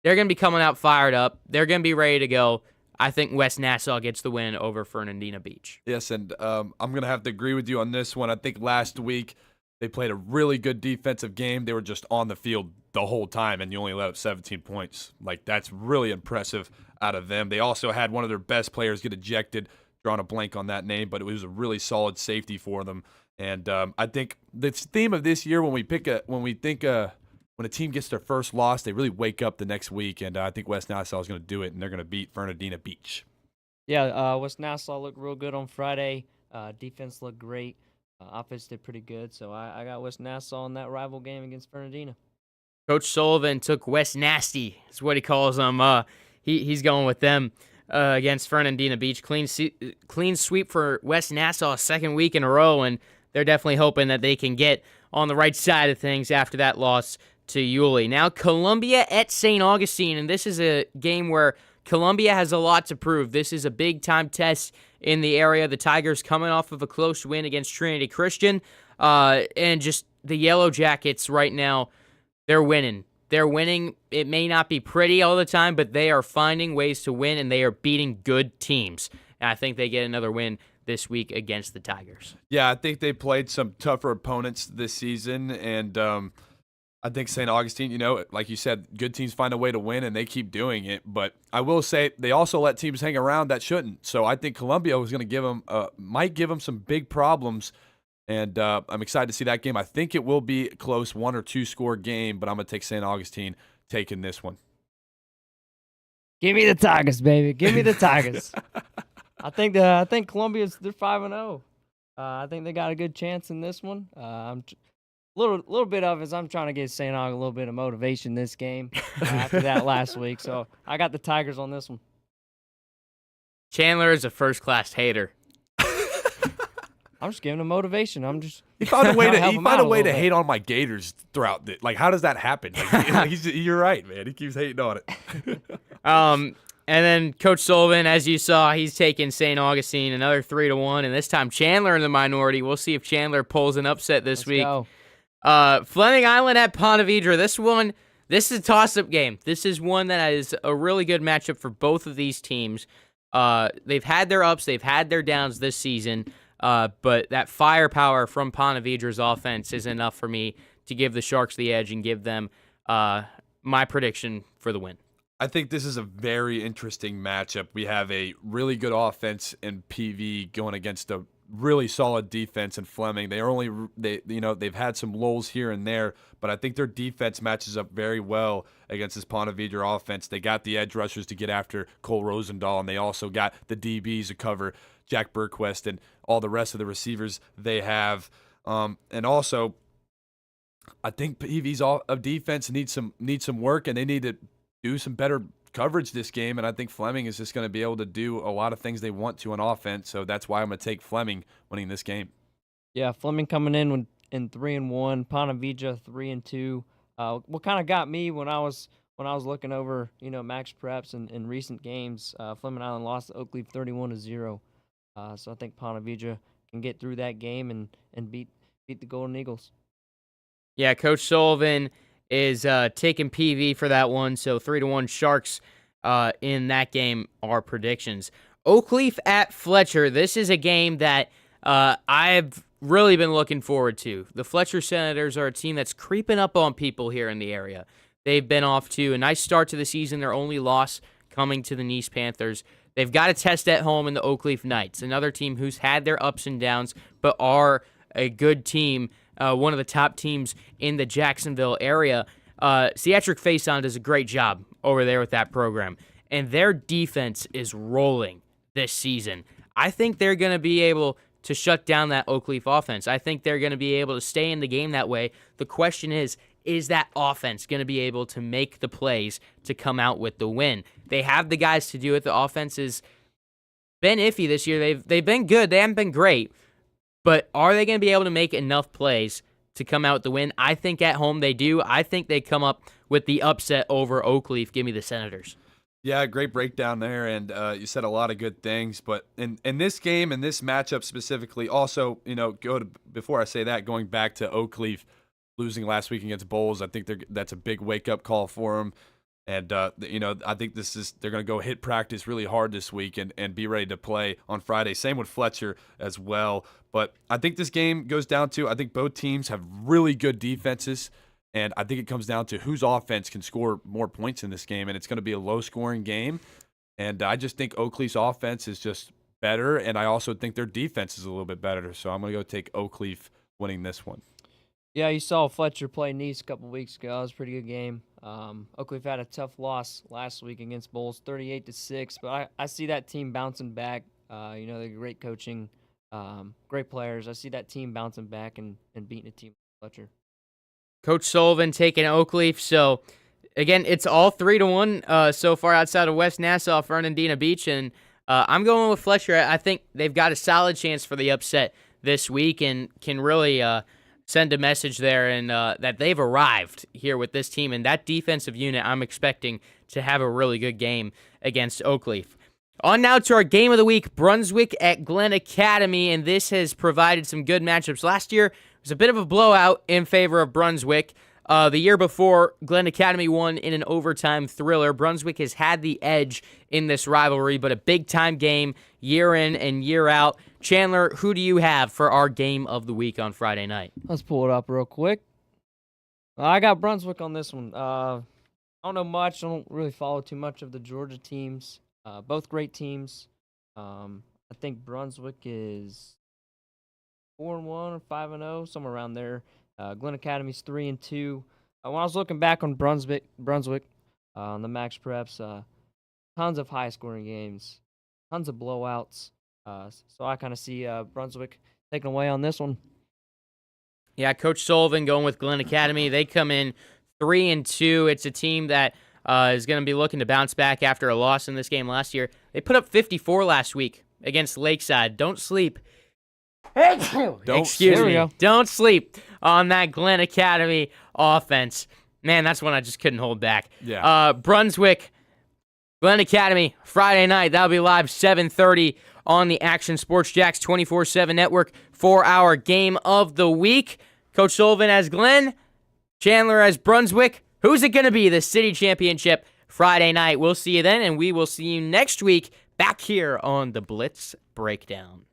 Speaker 1: they're going to be coming out fired up. They're going to be ready to go. I think West Nassau gets the win over Fernandina Beach.
Speaker 2: Yes, and I'm going to have to agree with you on this one. I think last week they played a really good defensive game. They were just on the field the whole time, and you only let up 17 points. That's really impressive out of them. They also had one of their best players get ejected, drawing a blank on that name, but it was a really solid safety for them. And I think the theme of this year, when a team gets their first loss, they really wake up the next week, and I think West Nassau is going to do it, and they're going to beat Fernandina Beach.
Speaker 9: Yeah, West Nassau looked real good on Friday. Defense looked great. Offense did pretty good, so I got West Nassau in that rival game against Fernandina.
Speaker 1: Coach Sullivan took West Nasty, is what he calls them. He's going with them against Fernandina Beach. Clean sweep for West Nassau, second week in a row, and they're definitely hoping that they can get on the right side of things after that loss to Yulee. Now, Columbia at St. Augustine, and this is a game where Columbia has a lot to prove. This is a big-time test in the area. The Tigers coming off of a close win against Trinity Christian, and just the Yellow Jackets right now, they're winning. They're winning. It may not be pretty all the time, but they are finding ways to win, and they are beating good teams. And I think they get another win this week against the Tigers.
Speaker 2: Yeah, I think they played some tougher opponents this season, and I think St. Augustine, like you said, good teams find a way to win, and they keep doing it. But I will say they also let teams hang around that shouldn't. So I think Columbia was going to might give them some big problems. And I'm excited to see that game. I think it will be a close 1 or 2 score game, but I'm going to take St. Augustine taking this one.
Speaker 9: Give me the Tigers, baby. Give me the Tigers. I think Columbia's they're 5-0. I think they got a good chance in this one. I'm little bit of it. I'm trying to give St. Aug a little bit of motivation this game after that last week. So I got the Tigers on this one.
Speaker 1: Chandler is a first-class hater.
Speaker 2: I'm
Speaker 9: just giving him motivation.
Speaker 2: He found a way to hate on my Gators throughout the, how does that happen? You're right, man. He keeps hating on it.
Speaker 1: And then Coach Sullivan, as you saw, he's taking St. Augustine another 3-1, and this time Chandler in the minority. We'll see if Chandler pulls an upset this week.
Speaker 9: Go.
Speaker 1: Fleming Island at Ponte Vedra. This is a toss-up game. This is one that is a really good matchup for both of these teams. They've had their ups, they've had their downs this season, but that firepower from Ponte Vedra's offense is enough for me to give the Sharks the edge and give them my prediction for the win.
Speaker 2: I think this is a very interesting matchup. We have a really good offense in PV going against a really solid defense in Fleming. They've had some lulls here and there, but I think their defense matches up very well against this Ponte Vedra offense. They got the edge rushers to get after Cole Rosendahl, and they also got the DBs to cover Jack Burquest and all the rest of the receivers they have. And also, I think PV's defense needs some work, and they need to do some better coverage this game, and I think Fleming is just going to be able to do a lot of things they want to on offense, so that's why I'm going to take Fleming winning this game.
Speaker 9: Yeah, Fleming coming in 3-1, Ponte Vedra 3-2. What kind of got me when I was looking over, max preps in recent games, Fleming Island lost to Oak Leaf 31-0. So I think Ponte Vedra can get through that game and beat the Golden Eagles.
Speaker 1: Yeah, Coach Sullivan is taking PV for that one, so 3-1 Sharks in that game are predictions. Oak Leaf at Fletcher. This is a game that I've really been looking forward to. The Fletcher Senators are a team that's creeping up on people here in the area. They've been off to a nice start to the season, their only loss coming to the Nice Panthers. They've got a test at home in the Oak Leaf Knights, another team who's had their ups and downs, but are a good team. One of the top teams in the Jacksonville area. Cedric Faison does a great job over there with that program, and their defense is rolling this season. I think they're going to be able to shut down that Oak Leaf offense. I think they're going to be able to stay in the game that way. The question is that offense going to be able to make the plays to come out with the win? They have the guys to do it. The offense has been iffy this year. They've been good. They haven't been great. But are they going to be able to make enough plays to come out with the win? I think at home they do. I think they come up with the upset over Oak Leaf. Give me the Senators.
Speaker 2: Yeah, great breakdown there, and you said a lot of good things. But in this game, in this matchup specifically, also, before I say that, going back to Oak Leaf losing last week against Bowles, I think that's a big wake-up call for them. And, I think they're going to go hit practice really hard this week and be ready to play on Friday. Same with Fletcher as well. But I think this game goes down to, I think both teams have really good defenses. And I think it comes down to whose offense can score more points in this game. And it's going to be a low-scoring game. And I just think Oak Leaf's offense is just better. And I also think their defense is a little bit better. So I'm going to go take Oak Leaf winning this one.
Speaker 9: Yeah, you saw Fletcher play Nice a couple weeks ago. That was a pretty good game. Oak Leaf had a tough loss last week against Bowles, 38-6. But I see that team bouncing back. They're great coaching, great players. I see that team bouncing back and beating a team like Fletcher.
Speaker 1: Coach Sullivan taking Oak Leaf. So, again, it's all 3-1 so far outside of West Nassau, Fernandina Beach. And I'm going with Fletcher. I think they've got a solid chance for the upset this week and can really send a message there and that they've arrived here with this team. And that defensive unit, I'm expecting to have a really good game against Oak Leaf. On now to our game of the week, Brunswick at Glen Academy, and this has provided some good matchups. Last year, it was a bit of a blowout in favor of Brunswick. The year before, Glen Academy won in an overtime thriller. Brunswick has had the edge in this rivalry, but a big-time game year in and year out. Chandler, who do you have for our game of the week on Friday night?
Speaker 9: Let's pull it up real quick. I got Brunswick on this one. I don't know much. I don't really follow too much of the Georgia teams. Both great teams. I think Brunswick is 4-1 or 5-0, somewhere around there. Glen Academy's 3-2. When I was looking back on Brunswick on the max preps, tons of high-scoring games, tons of blowouts. So I kind of see Brunswick taking away on this one.
Speaker 1: Yeah, Coach Sullivan going with Glen Academy. They come in 3-2. It's a team that is going to be looking to bounce back after a loss in this game last year. They put up 54 last week against Lakeside. Don't sleep. Excuse me. Don't sleep on that Glen Academy offense. Man, that's one I just couldn't hold back.
Speaker 2: Yeah.
Speaker 1: Brunswick, Glen Academy, Friday night. That'll be live 7:30 on the Action Sports Jacks 24/7 network for our game of the week. Coach Sullivan has Glenn, Chandler has Brunswick. Who's it going to be? The city championship Friday night. We'll see you then, and we will see you next week back here on the Blitz Breakdown.